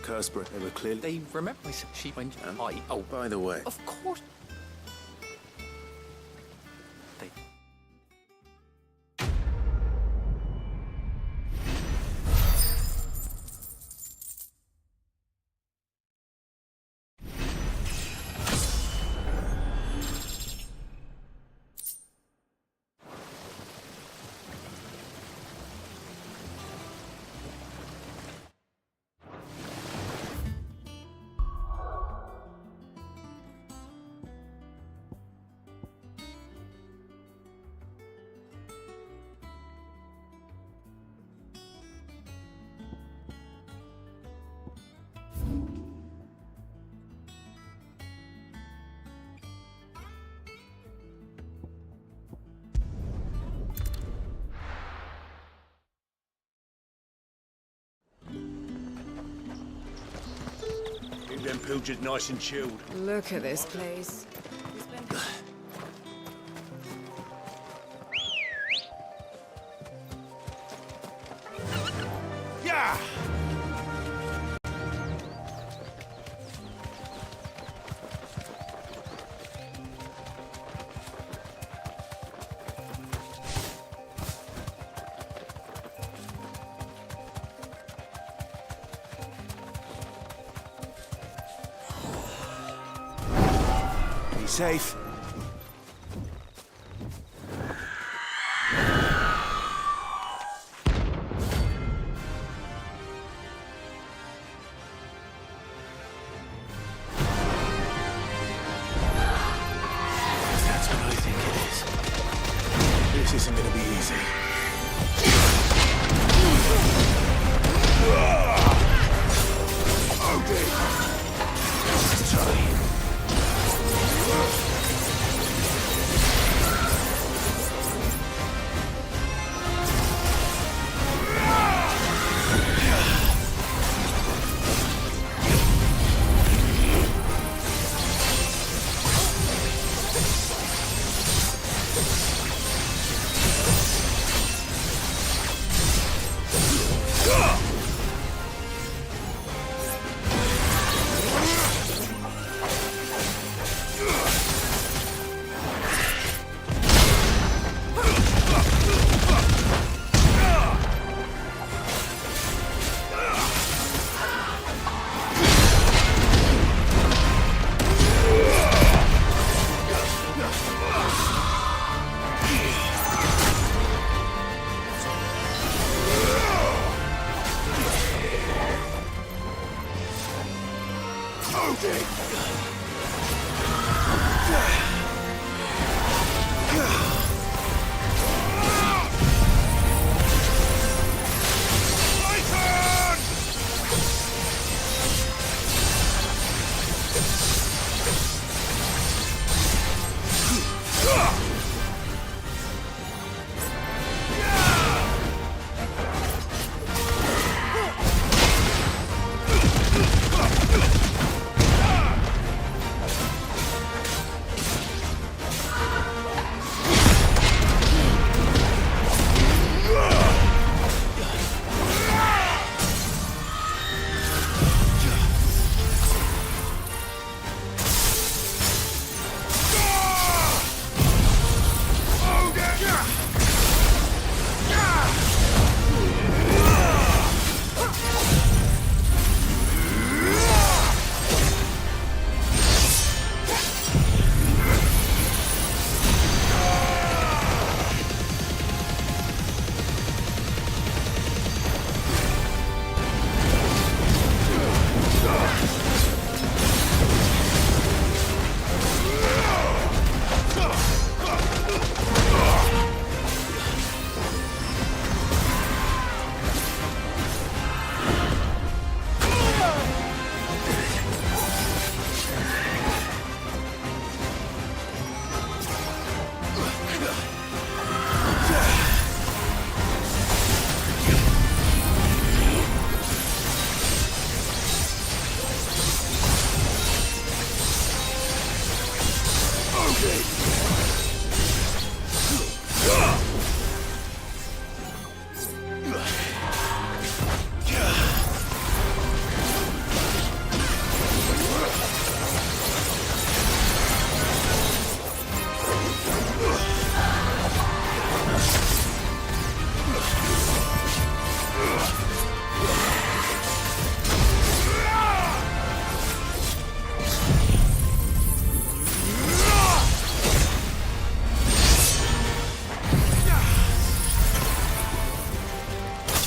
B: Curseborough, they were clearly...
T: They remember my she went high.
B: Oh, by the way...
T: Of course.
Q: Keep them pilchers nice and chilled.
D: Look at this place.
Q: Yeah!
B: Be safe. That's what I think it is. This isn't gonna be easy. Let's try.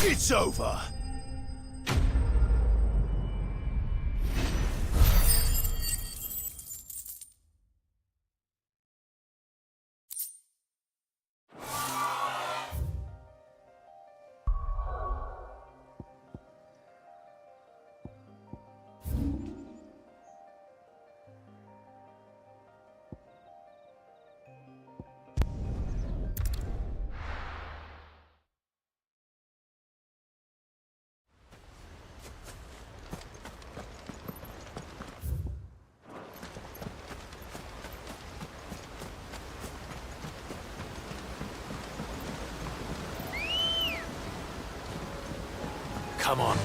A: It's over!
B: Come on.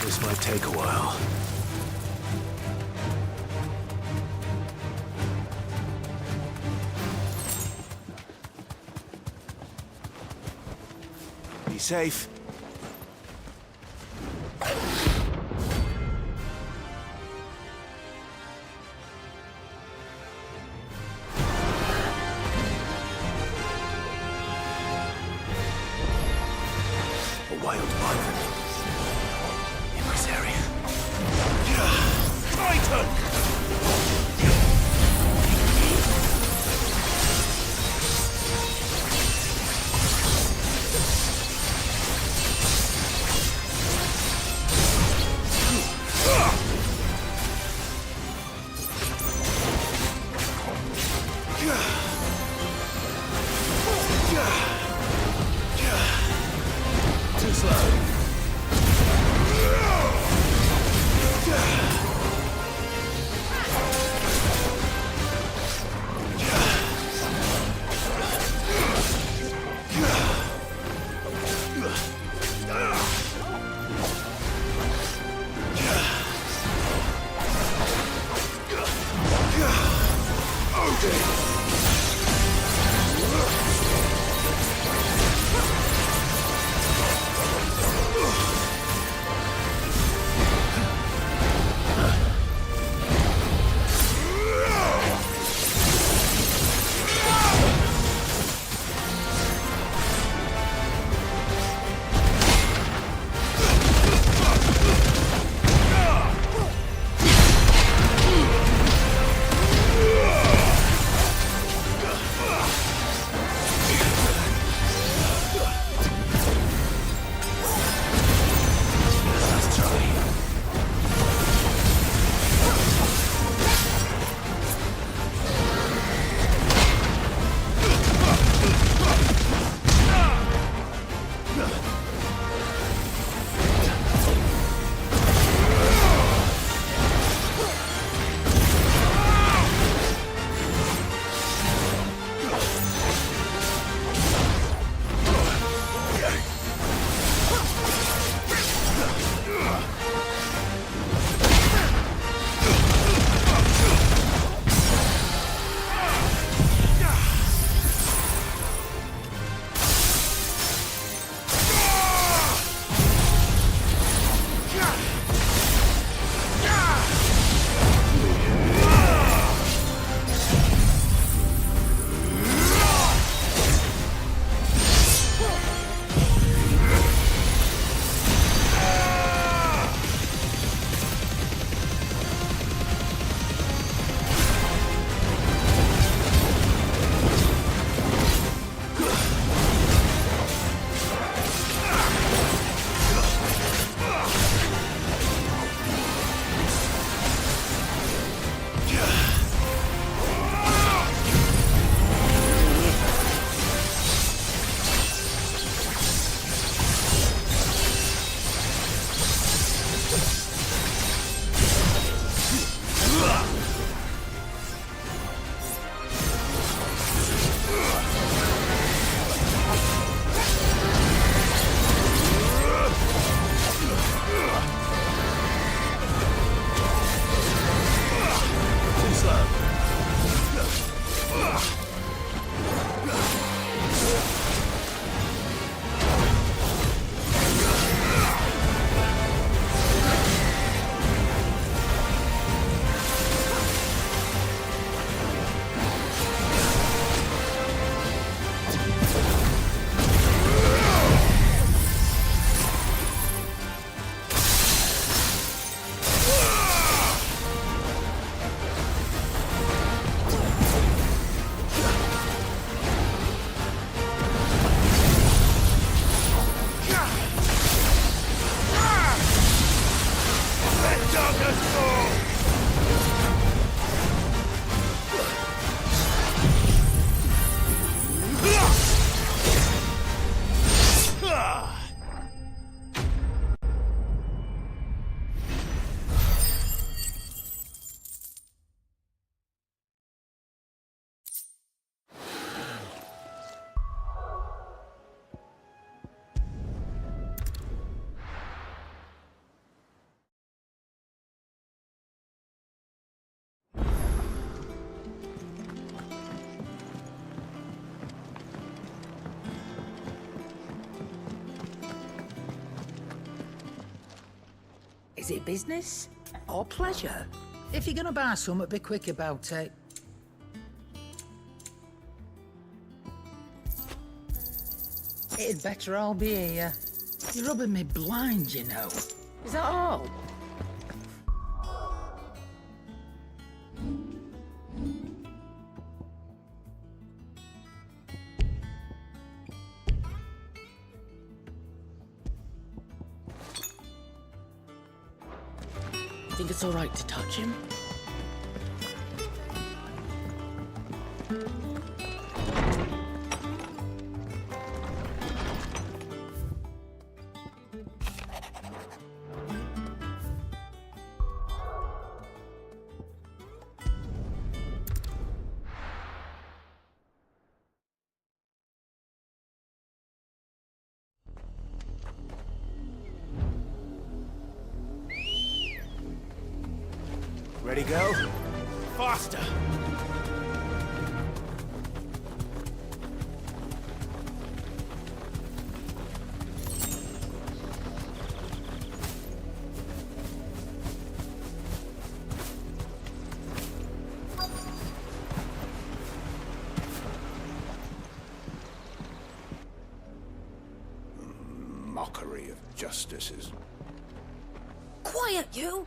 B: This might take a while. Be safe. A wild wyvern in this area. Titan! Too slow. Okay.
C: Is it business or pleasure? If you're gonna buy something, be quick about it. It'd better all be here. You're rubbing me blind, you know. Is that all? Think it's all right to touch him?
A: Ready, go? Faster! Mockery of justices.
C: Quiet, you!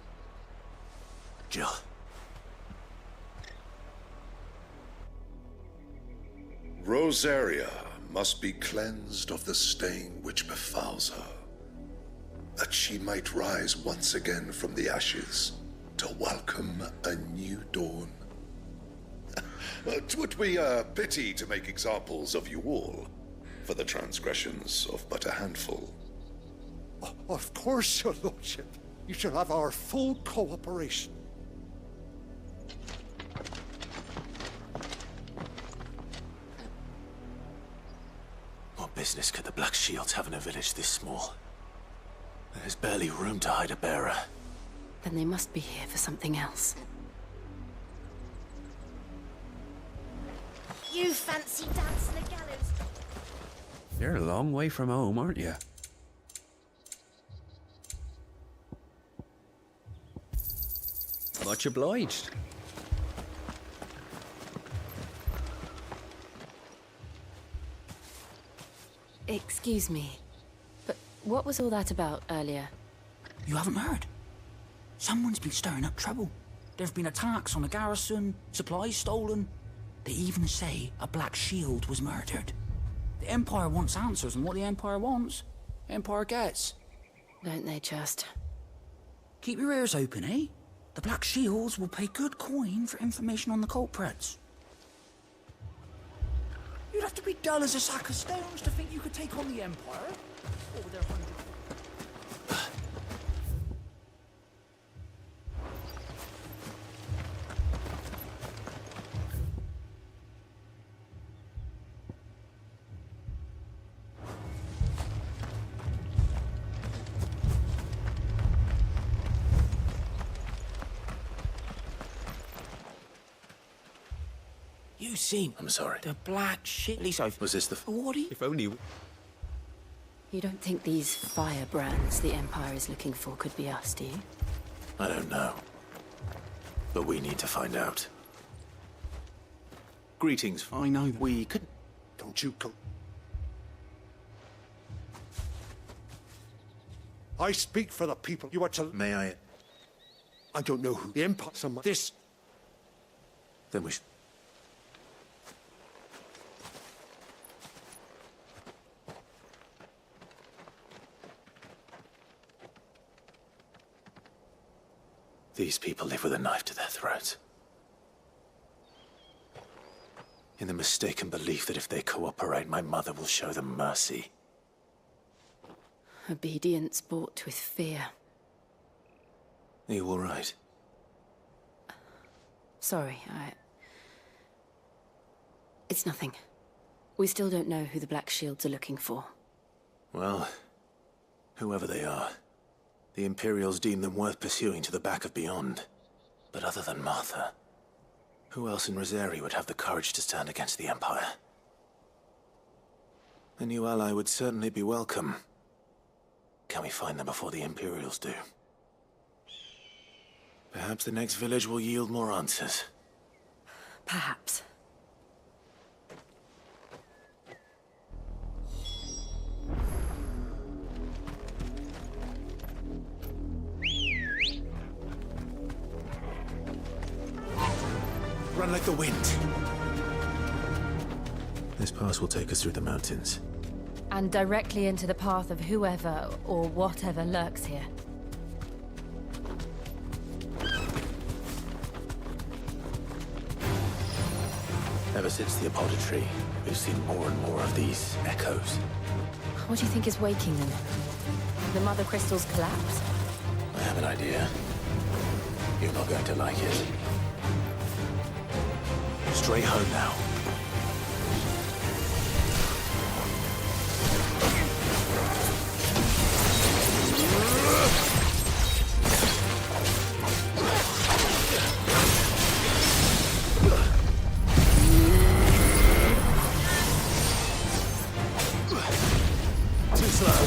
B: Jill.
V: Rosaria must be cleansed of the stain which befouls her, that she might rise once again from the ashes to welcome a new dawn. 'Twould be a pity to make examples of you all, for the transgressions of but a handful.
N: Of course, your lordship. You shall have our full cooperation.
B: What business could the Black Shields have in a village this small? There's barely room to hide a bearer.
D: Then they must be here for something else.
F: You fancy dancing the gallows?
W: You're a long way from home, aren't you? Much obliged.
D: Excuse me, but what was all that about earlier?
C: You haven't heard? Someone's been stirring up trouble. There've been attacks on the garrison, supplies stolen. They even say a Black Shield was murdered. The Empire wants answers, and what the Empire wants, the Empire gets.
D: Don't they just?
C: Keep your ears open, eh? The Black Shields will pay good coin for information on the culprits. You'd have to be dull as a sack of stones to think you could take on the Empire. Over their hundred. You seen?
B: I'm sorry.
C: The Black Shit. At least I've.
B: Was this the...
C: What are you?
W: If only...
D: You don't think these firebrands the Empire is looking for could be us, do you?
B: I don't know. But we need to find out. Greetings.
W: I know that.
B: We could...
N: Don't you go... I speak for the people. You are to...
B: May I...
N: I don't know who. The Empire... Someone... This...
B: Then we should... These people live with a knife to their throats. In the mistaken belief that if they cooperate, my mother will show them mercy.
D: Obedience bought with fear.
B: Are you all right?
D: Sorry, It's nothing. We still don't know who the Black Shields are looking for.
B: Well, whoever they are, the Imperials deem them worth pursuing to the back of beyond. But other than Martha, who else in Rosaria would have the courage to stand against the Empire? A new ally would certainly be welcome. Can we find them before the Imperials do? Perhaps the next village will yield more answers.
D: Perhaps.
B: Run like the wind. This pass will take us through the mountains.
D: And directly into the path of whoever or whatever lurks here.
B: Ever since the apodatory, we've seen more and more of these echoes.
D: What do you think is waking them? The Mother Crystal's collapse?
B: I have an idea. You're not going to like it. Straight home now. Too slow.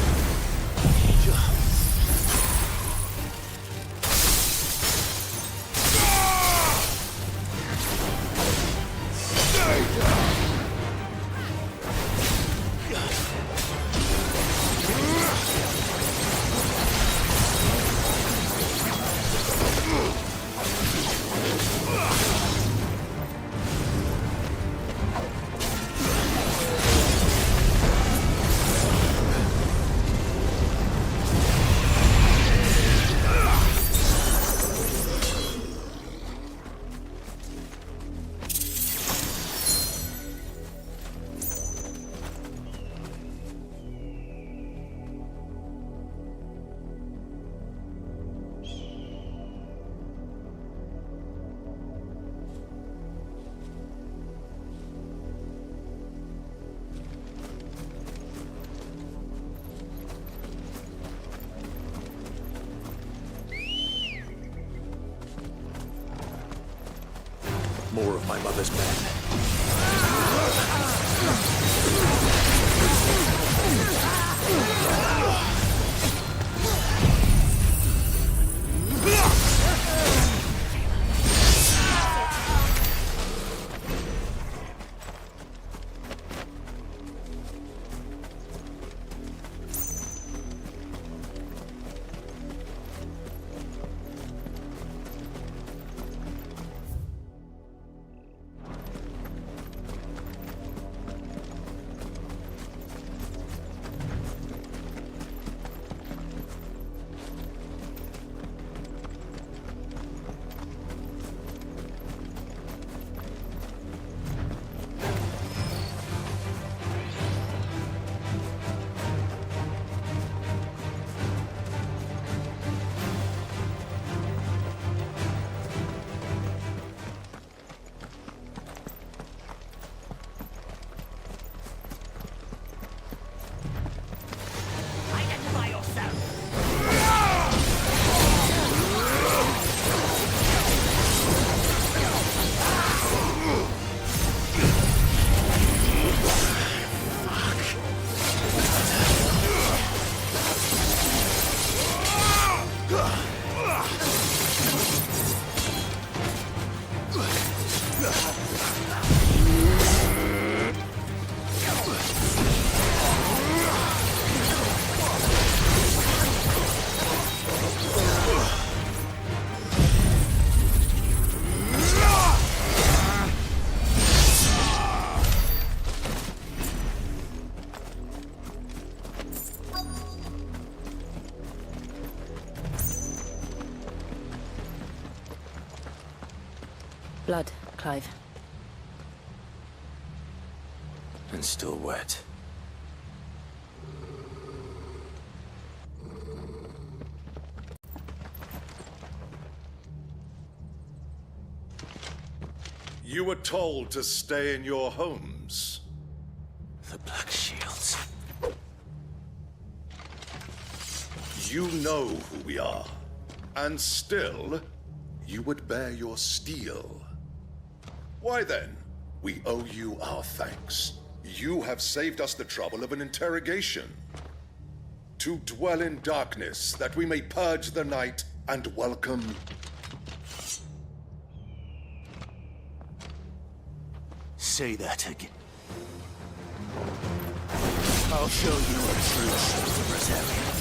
B: More of my mother's men.
D: Blood, Clive.
B: And still wet.
V: You were told to stay in your homes.
B: The Black Shields.
V: You know who we are. And still, you would bear your steel. Why then, we owe you our thanks. You have saved us the trouble of an interrogation. To dwell in darkness, that we may purge the night and welcome
A: say that again. I'll show you a true state of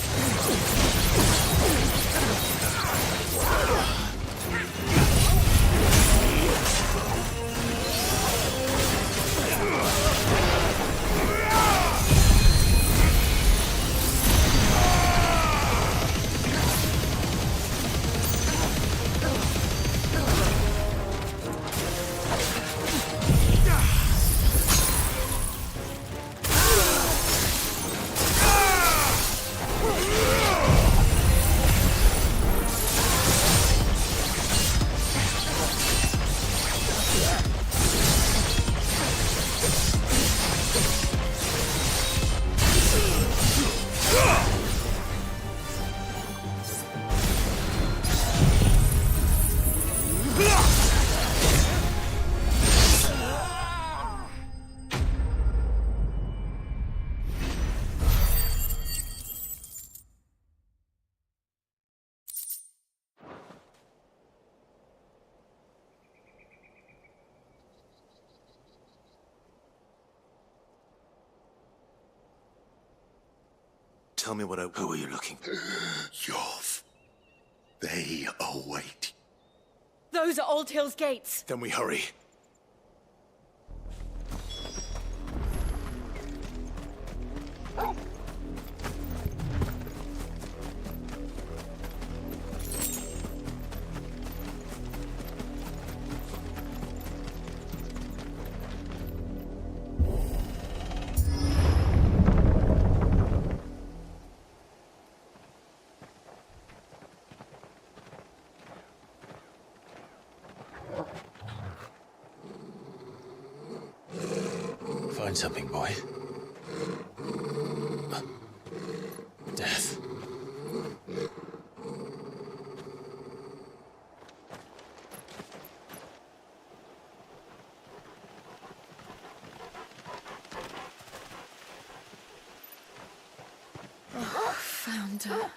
B: Tell me what I... Who are you looking for?
V: Yov. They await.
D: Those are Old Hill's gates.
B: Then we hurry. Find something, boy. Death.
D: Oh, found her.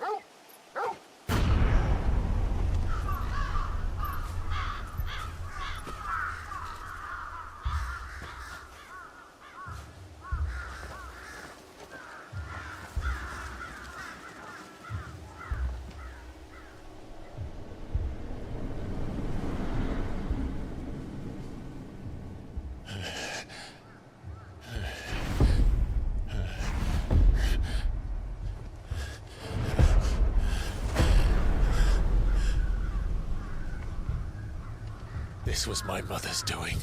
B: This was my mother's doing.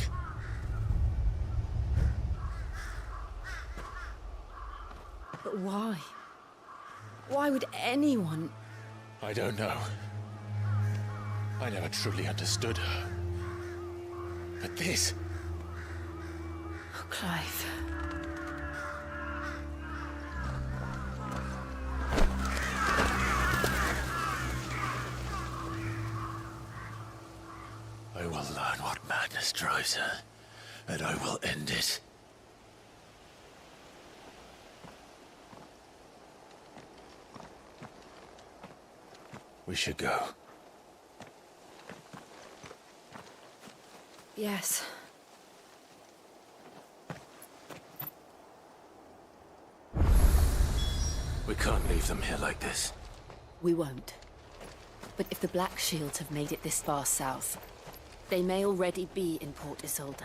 D: But why? Why would anyone...
B: I don't know. I never truly understood her. But this...
D: Oh, Clive.
B: I will learn what madness drives her, and I will end it. We should go.
D: Yes.
B: We can't leave them here like this.
D: We won't. But if the Black Shields have made it this far south, they may already be in Port Isolde.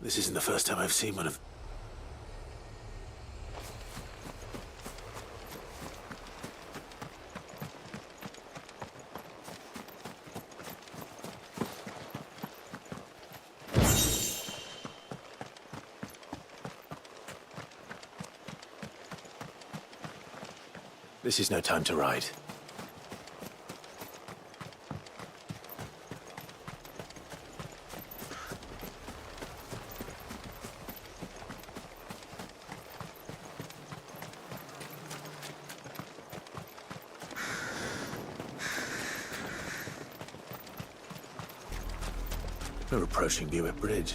B: This isn't the first time I've seen one of... This is no time to ride. We're approaching Buick Bridge.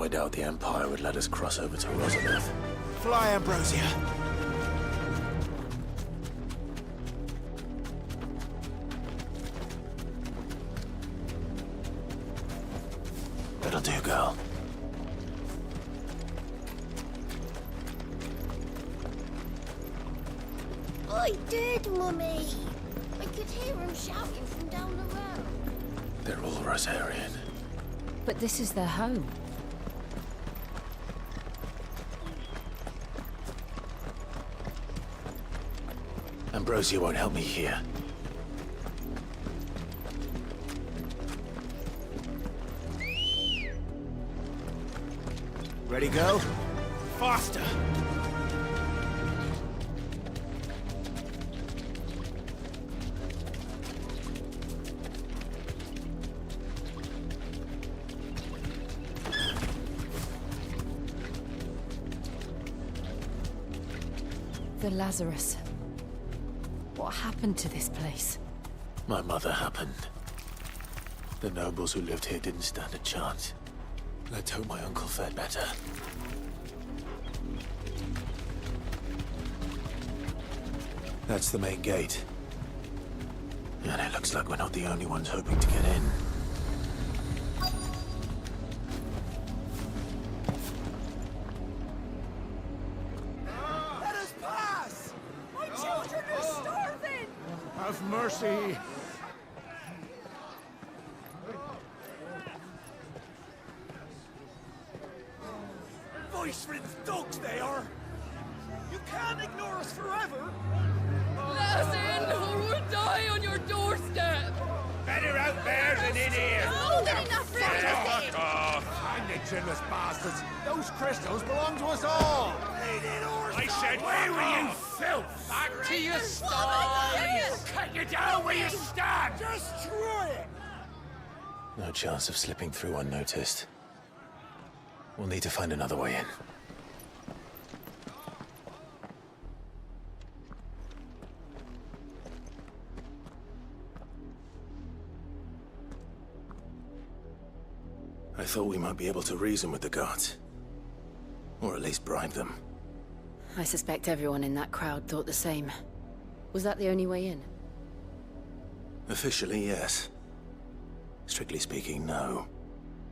B: I doubt the Empire would let us cross over to Elizabeth.
H: Fly, Ambrosia.
B: That'll do, girl.
F: I did, Mummy. I could hear him shouting from down the road.
B: They're all Rosarian.
D: But this is their home.
B: Ambrosia won't help me here.
H: Ready, go? Faster!
D: The Lazarus. What happened to this place?
B: My mother happened. The nobles who lived here didn't stand a chance. Let's hope my uncle fared better. That's the main gate. And it looks like we're not the only ones hoping to get in.
H: Let us pass! My children are starving! Have mercy! Voice-ridden dogs they are! You can't ignore us forever!
L: Let us in, or we'll die on your doorstep!
Q: Better out there than in here!
F: More than enough room to sit.
Q: Fuck off!
H: Hang the chinless bastards! Those crystals belong to us all!
Q: I said, where were you, filth? Back to your sties! Cut you down where you stand!
H: Destroy it!
B: No chance of slipping through unnoticed. We'll need to find another way in. I thought we might be able to reason with the guards. Or at least bribe them.
D: I suspect everyone in that crowd thought the same. Was that the only way in?
B: Officially, yes. Strictly speaking, no.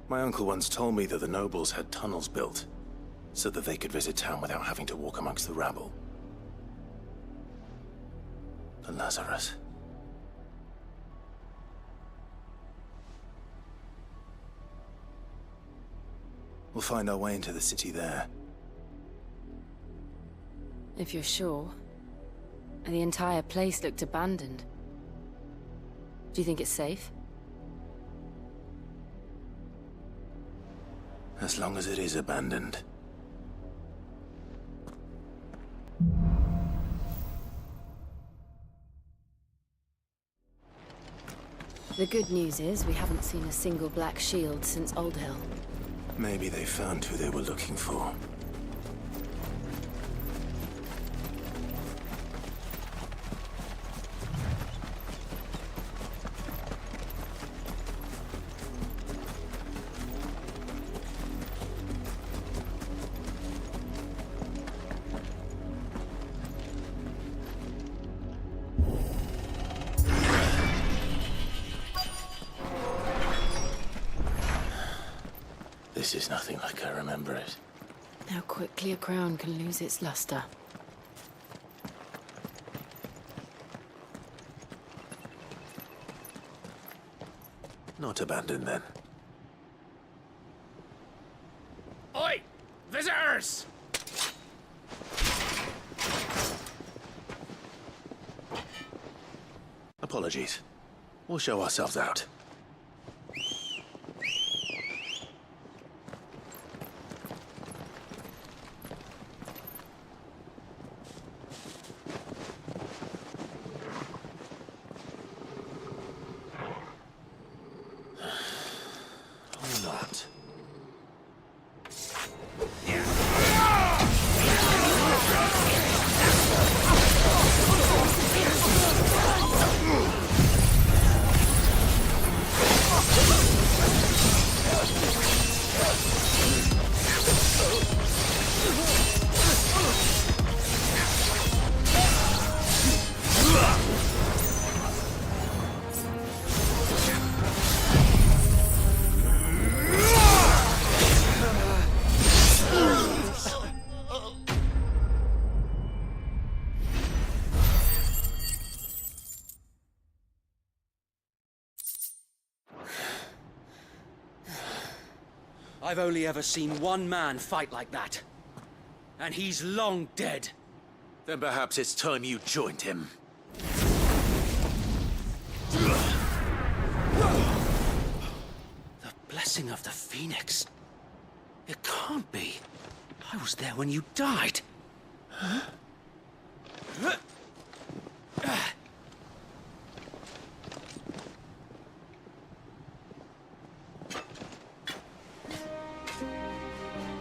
B: My uncle once told me that the nobles had tunnels built, so that they could visit town without having to walk amongst the rabble. The Lazarus. We'll find our way into the city there.
D: If you're sure. The entire place looked abandoned. Do you think it's safe?
B: As long as it is abandoned.
D: The good news is we haven't seen a single black shield since Old Hill.
B: Maybe they found who they were looking for. This is nothing like I remember it.
D: How quickly a crown can lose its luster.
B: Not abandoned, then.
Q: Oi! Visitors!
B: Apologies. We'll show ourselves out. Or not.
I: I've only ever seen one man fight like that. And he's long dead.
B: Then perhaps it's time you joined him.
I: The blessing of the Phoenix. It can't be. I was there when you died. Huh?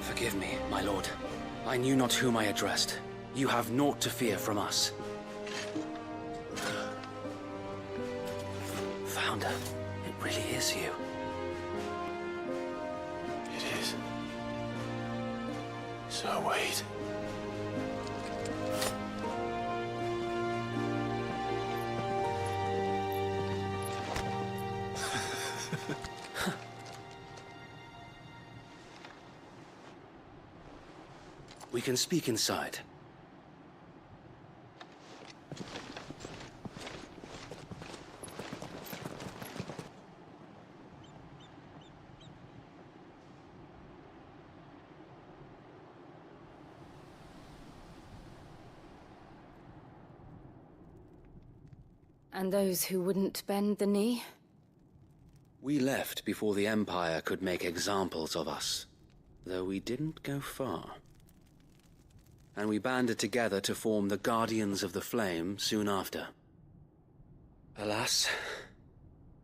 I: Forgive me, my lord. I knew not whom I addressed. You have naught to fear from us. Founder, it really is you.
B: It is. So wait.
I: We can speak inside.
D: And those who wouldn't bend the knee?
I: We left before the Empire could make examples of us, though we didn't go far. And we banded together to form the Guardians of the Flame soon after. Alas,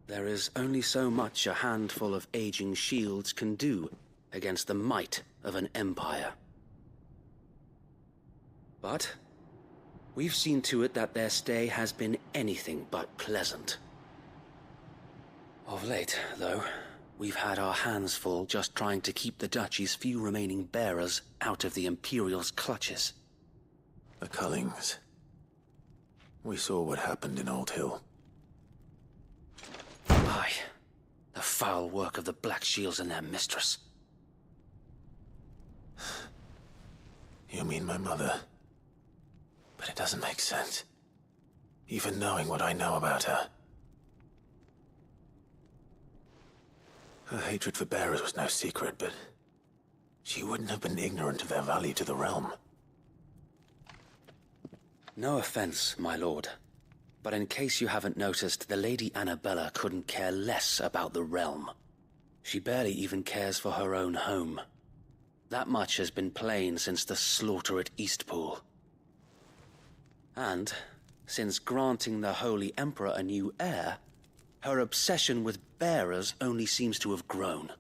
I: there is only so much a handful of aging shields can do against the might of an empire. But we've seen to it that their stay has been anything but pleasant. Of late, though, we've had our hands full just trying to keep the Duchy's few remaining bearers out of the Imperial's clutches.
B: The Cullings. We saw what happened in Old Hill.
I: Aye. The foul work of the Black Shields and their mistress.
B: You mean my mother? But it doesn't make sense. Even knowing what I know about her. Her hatred for bearers was no secret, but she wouldn't have been ignorant of their value to the realm.
I: No offense, my lord, but in case you haven't noticed, the Lady Annabella couldn't care less about the realm. She barely even cares for her own home. That much has been plain since the slaughter at Eastpool. And, since granting the Holy Emperor a new heir, her obsession with bearers only seems to have grown.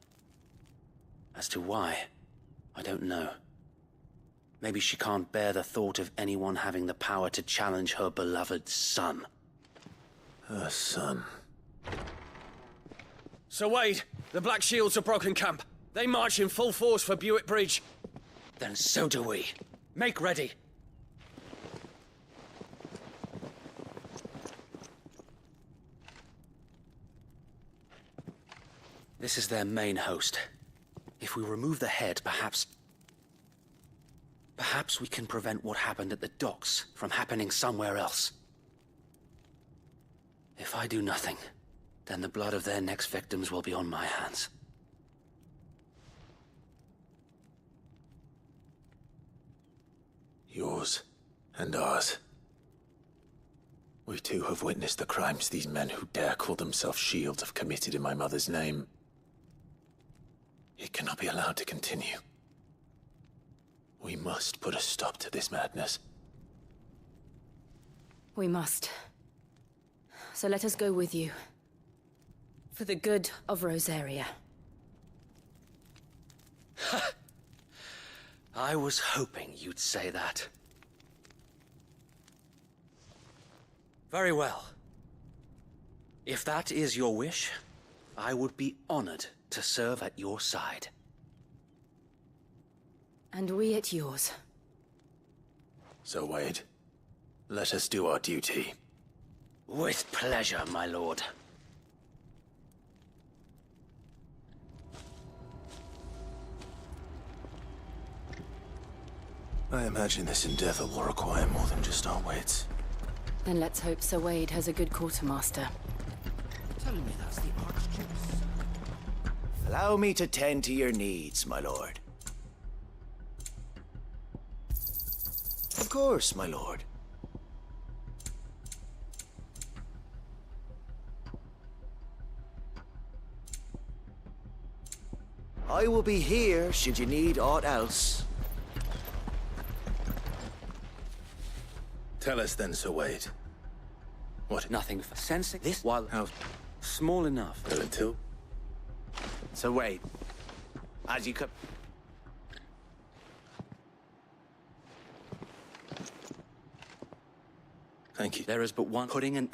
I: As to why, I don't know. Maybe she can't bear the thought of anyone having the power to challenge her beloved son.
B: Her son?
I: Sir Wade, the Black Shields have broken camp. They march in full force for Buick Bridge. Then so do we. Make ready. This is their main host. If we remove the head, perhaps we can prevent what happened at the docks from happening somewhere else. If I do nothing, then the blood of their next victims will be on my hands.
B: Yours and ours. We too have witnessed the crimes these men who dare call themselves shields have committed in my mother's name. It cannot be allowed to continue. We must put a stop to this madness.
D: We must. So let us go with you. For the good of Rosaria.
I: I was hoping you'd say that. Very well. If that is your wish, I would be honored to serve at your side.
D: And we at yours.
B: So, Wade, let us do our duty.
I: With pleasure, my lord.
B: I imagine this endeavor will require more than just our wits.
D: Then let's hope Sir Wade has a good quartermaster.
C: Telling me that's the Archduke's son.
E: Allow me to tend to your needs, my lord. Of course, my lord. I will be here should you need aught else.
B: Tell us then, Sir Wade. What?
I: Nothing for sensing this while
B: How?
I: small enough.
B: Well, until?
E: So wait, as you could.
B: Thank you.
I: There is but one pudding and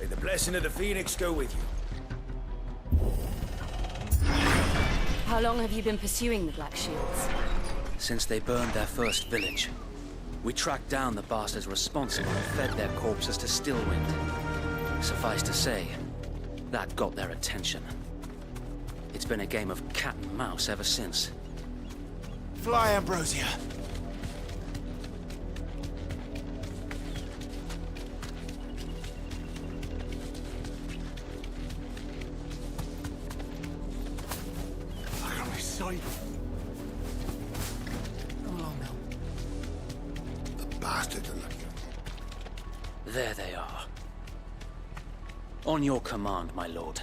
E: May the blessing of the Phoenix go with you.
D: How long have you been pursuing the Black Shields?
I: since they burned their first village. We tracked down the bastards responsible and fed their corpses to Stillwind. Suffice to say, that got their attention. It's been a game of cat and mouse ever since.
E: Fly, Ambrosia.
P: Look on my side.
C: Come along now.
P: The bastards are looking.
I: There they are. On your command, my lord.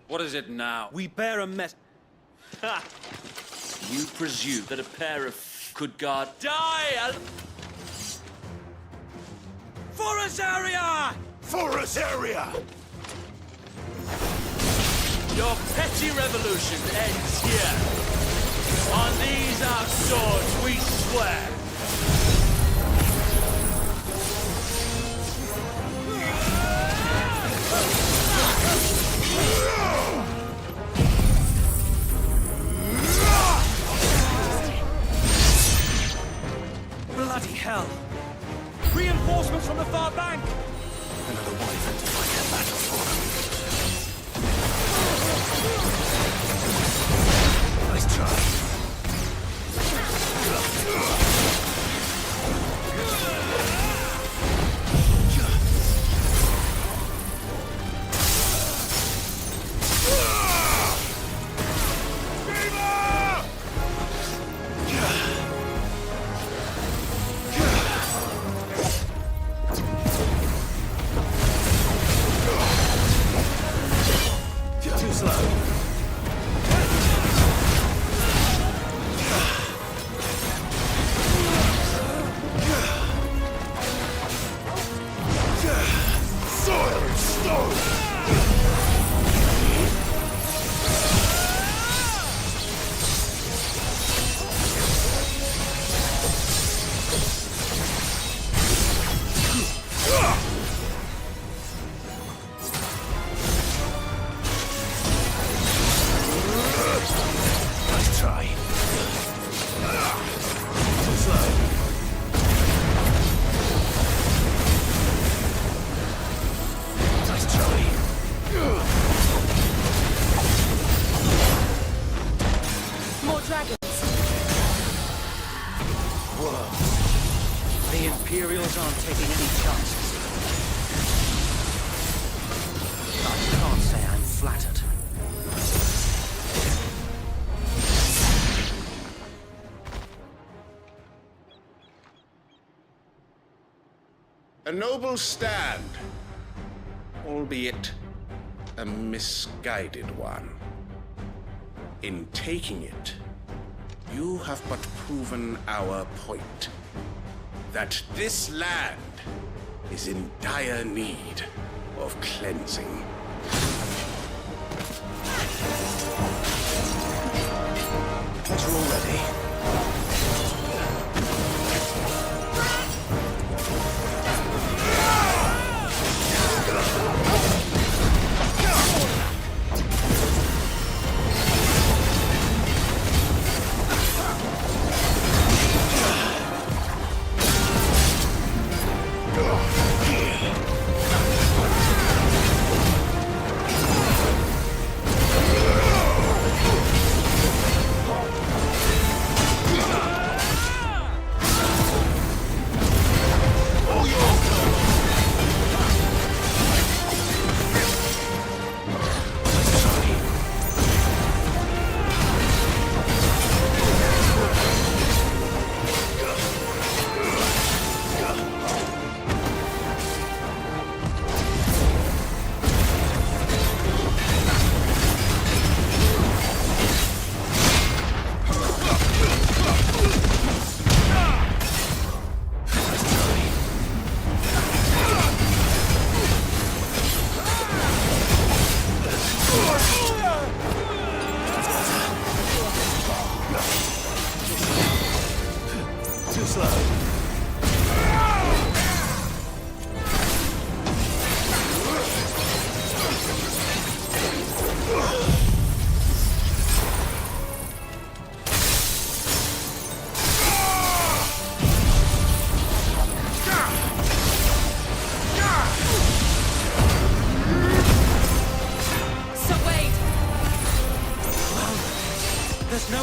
U: What is it now?
I: We bear a mess.
U: Ha! You presume that a pair of could guard die? For Azaria!
P: For Azaria!
U: Your petty revolution ends here. On these our swords we swear.
I: Bloody hell! Reinforcements from the far bank!
B: Another wyvern to fight their battle for them. Nice try. Too slow.
P: Soil and stone!
B: Nice try. Too slow. Nice try.
D: More dragons.
I: Whoa. The Imperials aren't taking any chances. I can't say I'm flattered.
V: A noble stand, albeit a misguided one. In taking it, you have but proven our point. That this land is in dire need of cleansing.
B: Once we're all ready.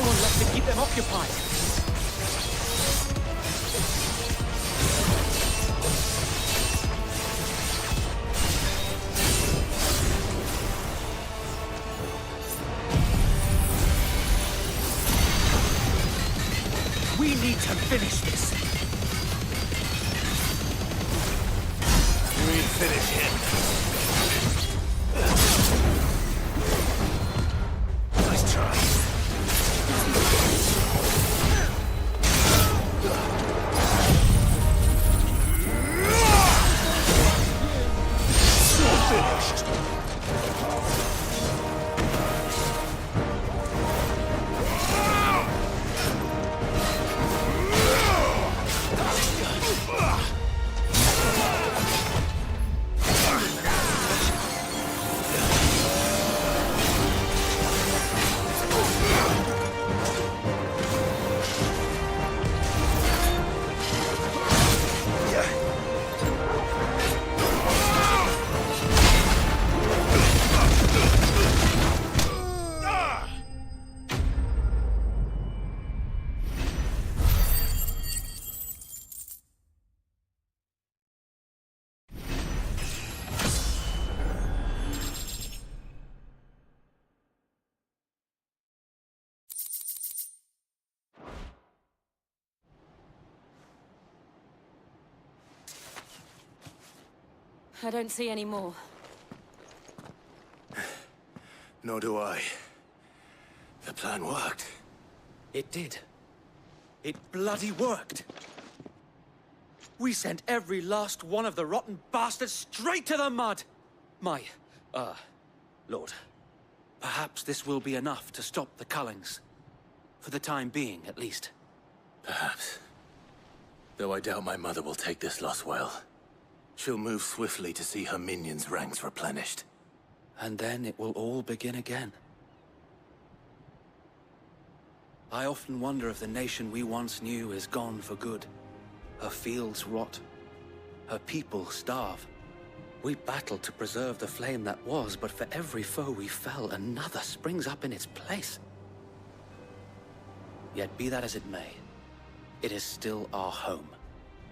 U: no one left to keep them occupied. We need to finish this.
Q: You ain't finished yet.
U: Nice try.
Q: Finished.
D: I don't see any more.
B: Nor do I. The plan worked.
U: It did. It bloody worked. We sent every last one of the rotten bastards straight to the mud!
I: Lord, perhaps this will be enough to stop the Cullings. For the time being, at least.
B: Perhaps. Though I doubt my mother will take this loss well. She'll move swiftly to see her minions' ranks replenished.
I: And then it will all begin again. I often wonder if the nation we once knew is gone for good. Her fields rot. Her people starve. We battled to preserve the flame that was, but for every foe we fell, another springs up in its place. Yet be that as it may, it is still our home,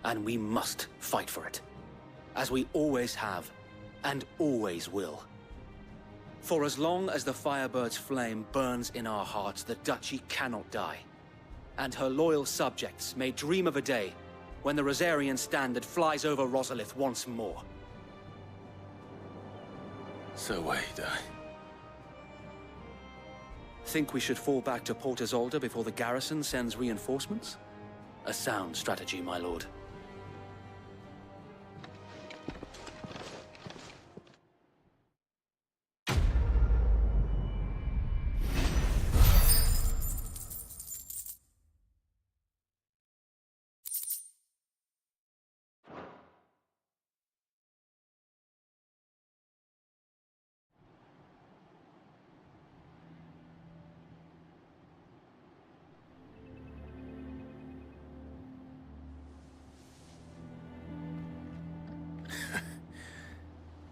I: and we must fight for it. As we always have, and always will. For as long as the Firebird's flame burns in our hearts, the Duchy cannot die. And her loyal subjects may dream of a day when the Rosarian standard flies over Rosalith once more.
B: So wait,
I: Think we should fall back to Port Isolde before the garrison sends reinforcements? A sound strategy, my lord.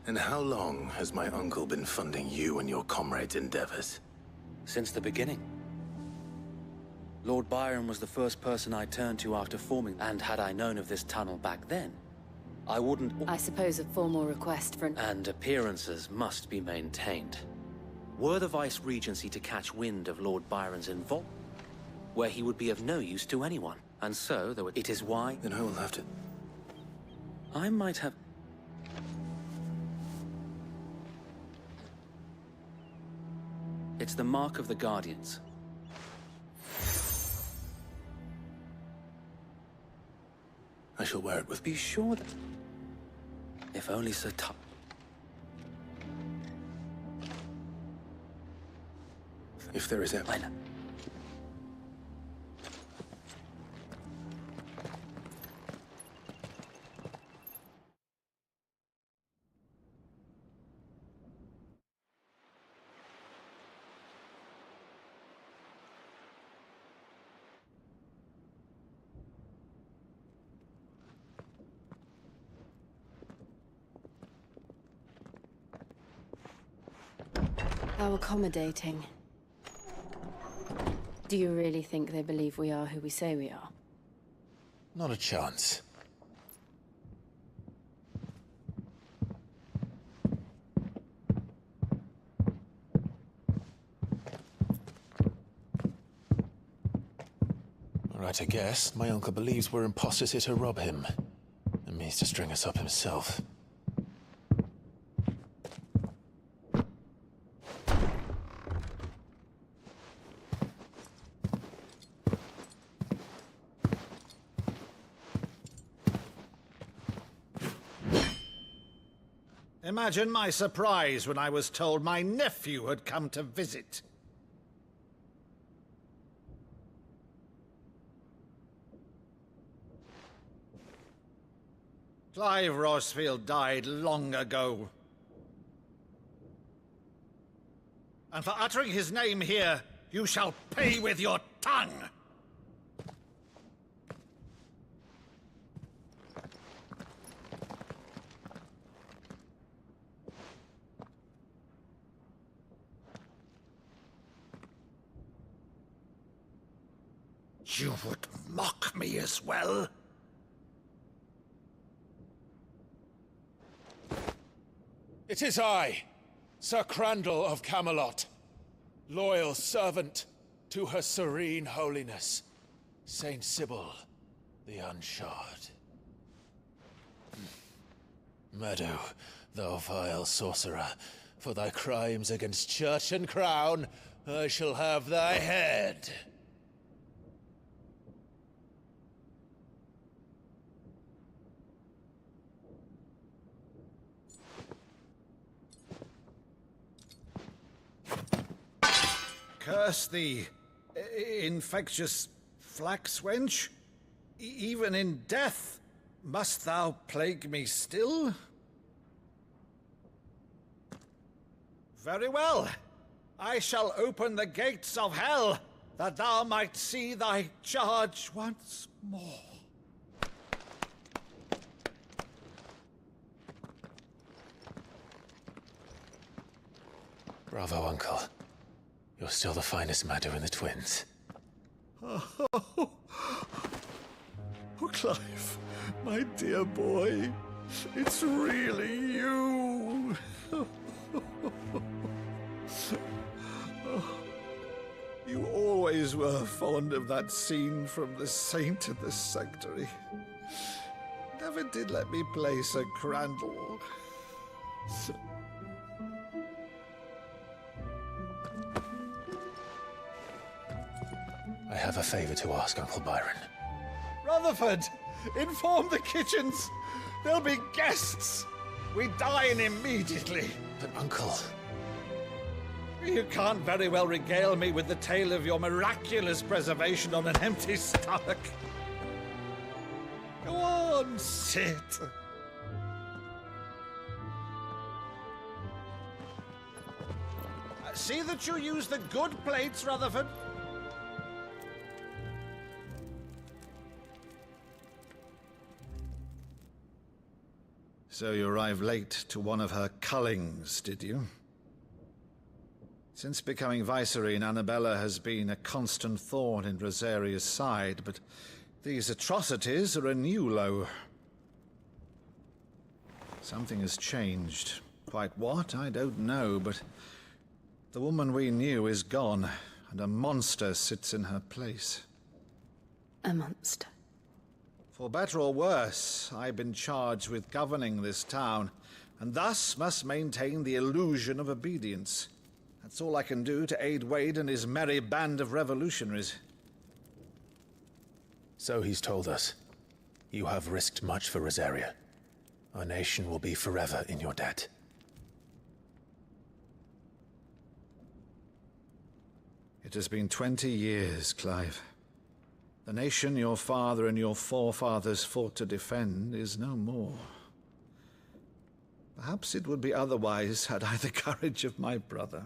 B: And how long has my uncle been funding you and your comrades' endeavors?
I: Since the beginning. Lord Byron was the first person I turned to after forming, and had I known of this tunnel back then, I wouldn't...
D: I suppose a formal request for an...
I: And appearances must be maintained. Were the Vice-Regency to catch wind of Lord Byron's involvement, where he would be of no use to anyone, and so, though it is why...
B: Then I will have to...
I: I might have... It's the mark of the Guardians.
B: I shall wear it with...
I: Be sure that... If only Sir Tu...
B: If there is ever...
I: I know.
D: How accommodating. Do you really think they believe we are who we say we are?
B: Not a chance. Right, I guess. My uncle believes we're imposters here to rob him. And means to string us up himself.
K: Imagine my surprise when I was told my nephew had come to visit. Clive Rossfield died long ago. And for uttering his name here, you shall pay with your tongue! You would mock me as well?
M: It is I, Sir Crandall of Camelot, loyal servant to Her Serene Holiness, Saint Sybil the Unshod. Meadow, thou vile sorcerer, for thy crimes against church and crown, I shall have thy head.
K: Curse thee, infectious flax wench. Even in death, must thou plague me still? Very well. I shall open the gates of hell, that thou might see thy charge once more.
B: Bravo, Uncle. You're still the finest Meadow in the twins.
K: Oh, Clive, my dear boy, it's really you. You always were fond of that scene from The Saint and the Sanctuary. Never did let me play Sir Crandall.
B: I have a favor to ask, Uncle Byron.
K: Rutherford, inform the kitchens. There'll be guests. We dine immediately.
B: But, Uncle...
K: You can't very well regale me with the tale of your miraculous preservation on an empty stomach. Go on, sit. See that you use the good plates, Rutherford. So you arrived late to one of her cullings, did you? Since becoming Vicereine, Annabella has been a constant thorn in Rosaria's side, but these atrocities are a new low. Something has changed. Quite what, I don't know, but the woman we knew is gone, and a monster sits in her place.
D: A monster?
K: For better or worse, I've been charged with governing this town, and thus must maintain the illusion of obedience. That's all I can do to aid Wade and his merry band of revolutionaries.
B: So he's told us. You have risked much for Rosaria. Our nation will be forever in your debt.
K: It has been 20 years, Clive. The nation your father and your forefathers fought to defend is no more. Perhaps it would be otherwise had I the courage of my brother.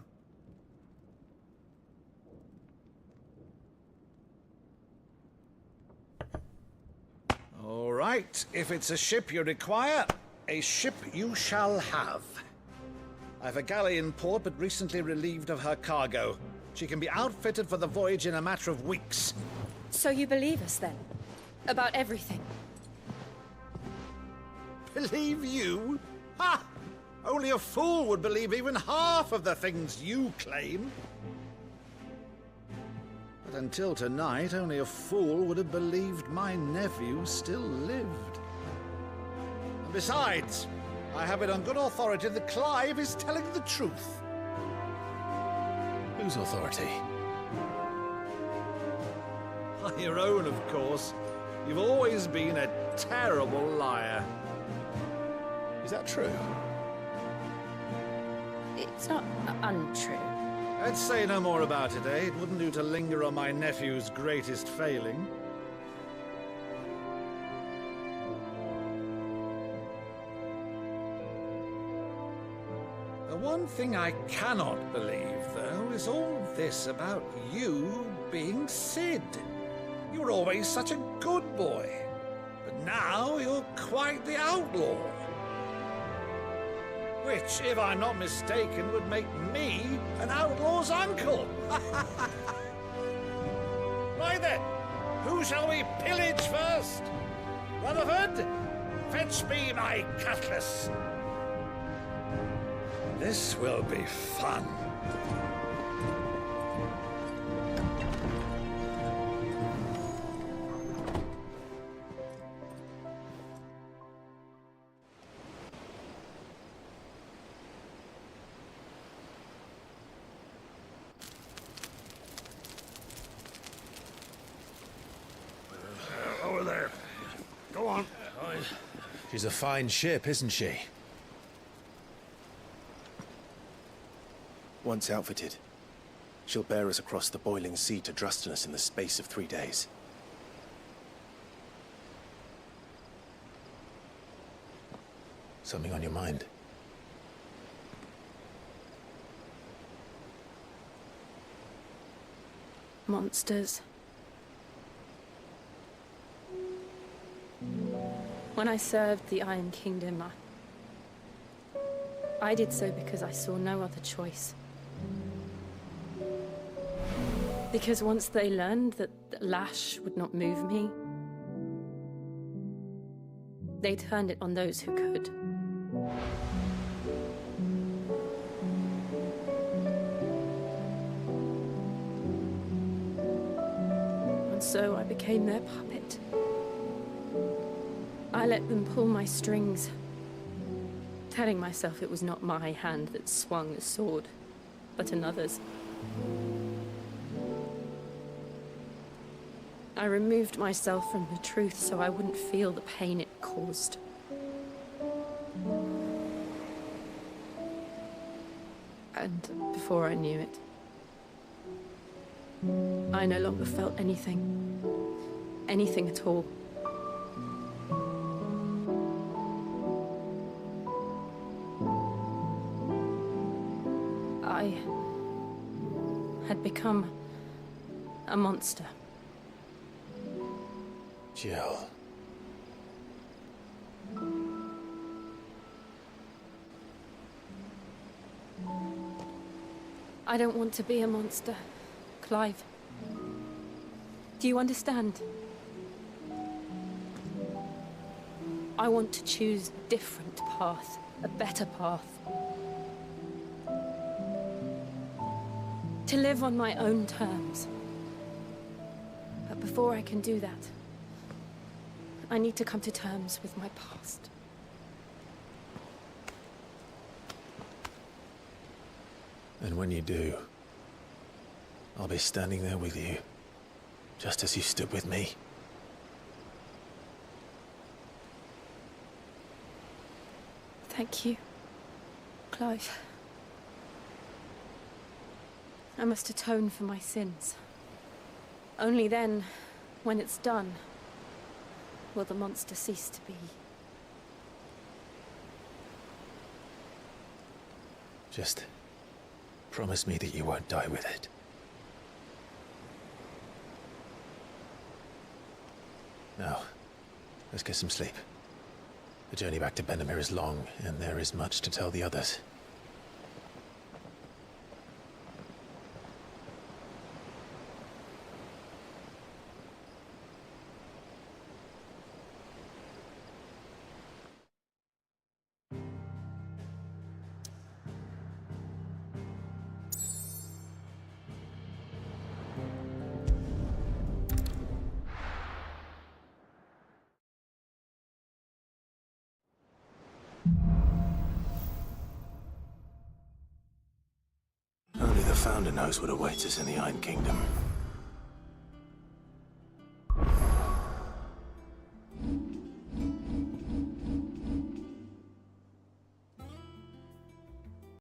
K: All right, if it's a ship you require, a ship you shall have. I've a galley in port, but recently relieved of her cargo. She can be outfitted for the voyage in a matter of weeks.
D: So you believe us then? About everything?
K: Believe you? Ha! Only a fool would believe even half of the things you claim. But until tonight, only a fool would have believed my nephew still lived. And besides, I have it on good authority that Clive is telling the truth.
B: Whose authority?
K: Your own, of course. You've always been a terrible liar.
B: Is that true?
D: It's not untrue.
K: Let's say no more about it, eh? It wouldn't do to linger on my nephew's greatest failing. The one thing I cannot believe, though, is all this about you being Sid. You were always such a good boy, but now you're quite the outlaw. Which, if I'm not mistaken, would make me an outlaw's uncle. Right then, who shall we pillage first? Rutherford, fetch me my cutlass. This will be fun.
Q: Over there. Go on.
B: She's a fine ship, isn't she? Once outfitted, she'll bear us across the boiling sea to Drustinus in the space of 3 days. Something on your mind?
D: Monsters. When I served the Iron Kingdom, I did so because I saw no other choice. Because once they learned that the lash would not move me, they turned it on those who could. And so I became their puppet. I let them pull my strings, telling myself it was not my hand that swung the sword, but another's. I removed myself from the truth so I wouldn't feel the pain it caused. And before I knew it, I no longer felt anything. Anything at all. I had become a monster.
B: Jill.
D: I don't want to be a monster, Clive. Do you understand? I want to choose a different path, a better path. To live on my own terms. But before I can do that, I need to come to terms with my past.
B: And when you do, I'll be standing there with you, just as you stood with me.
D: Thank you, Clive. I must atone for my sins. Only then, when it's done, will the monster cease to be.
B: Just promise me that you won't die with it. Now, let's get some sleep. The journey back to Benamir is long, and there is much to tell the others. Founder knows what awaits us in the Iron Kingdom.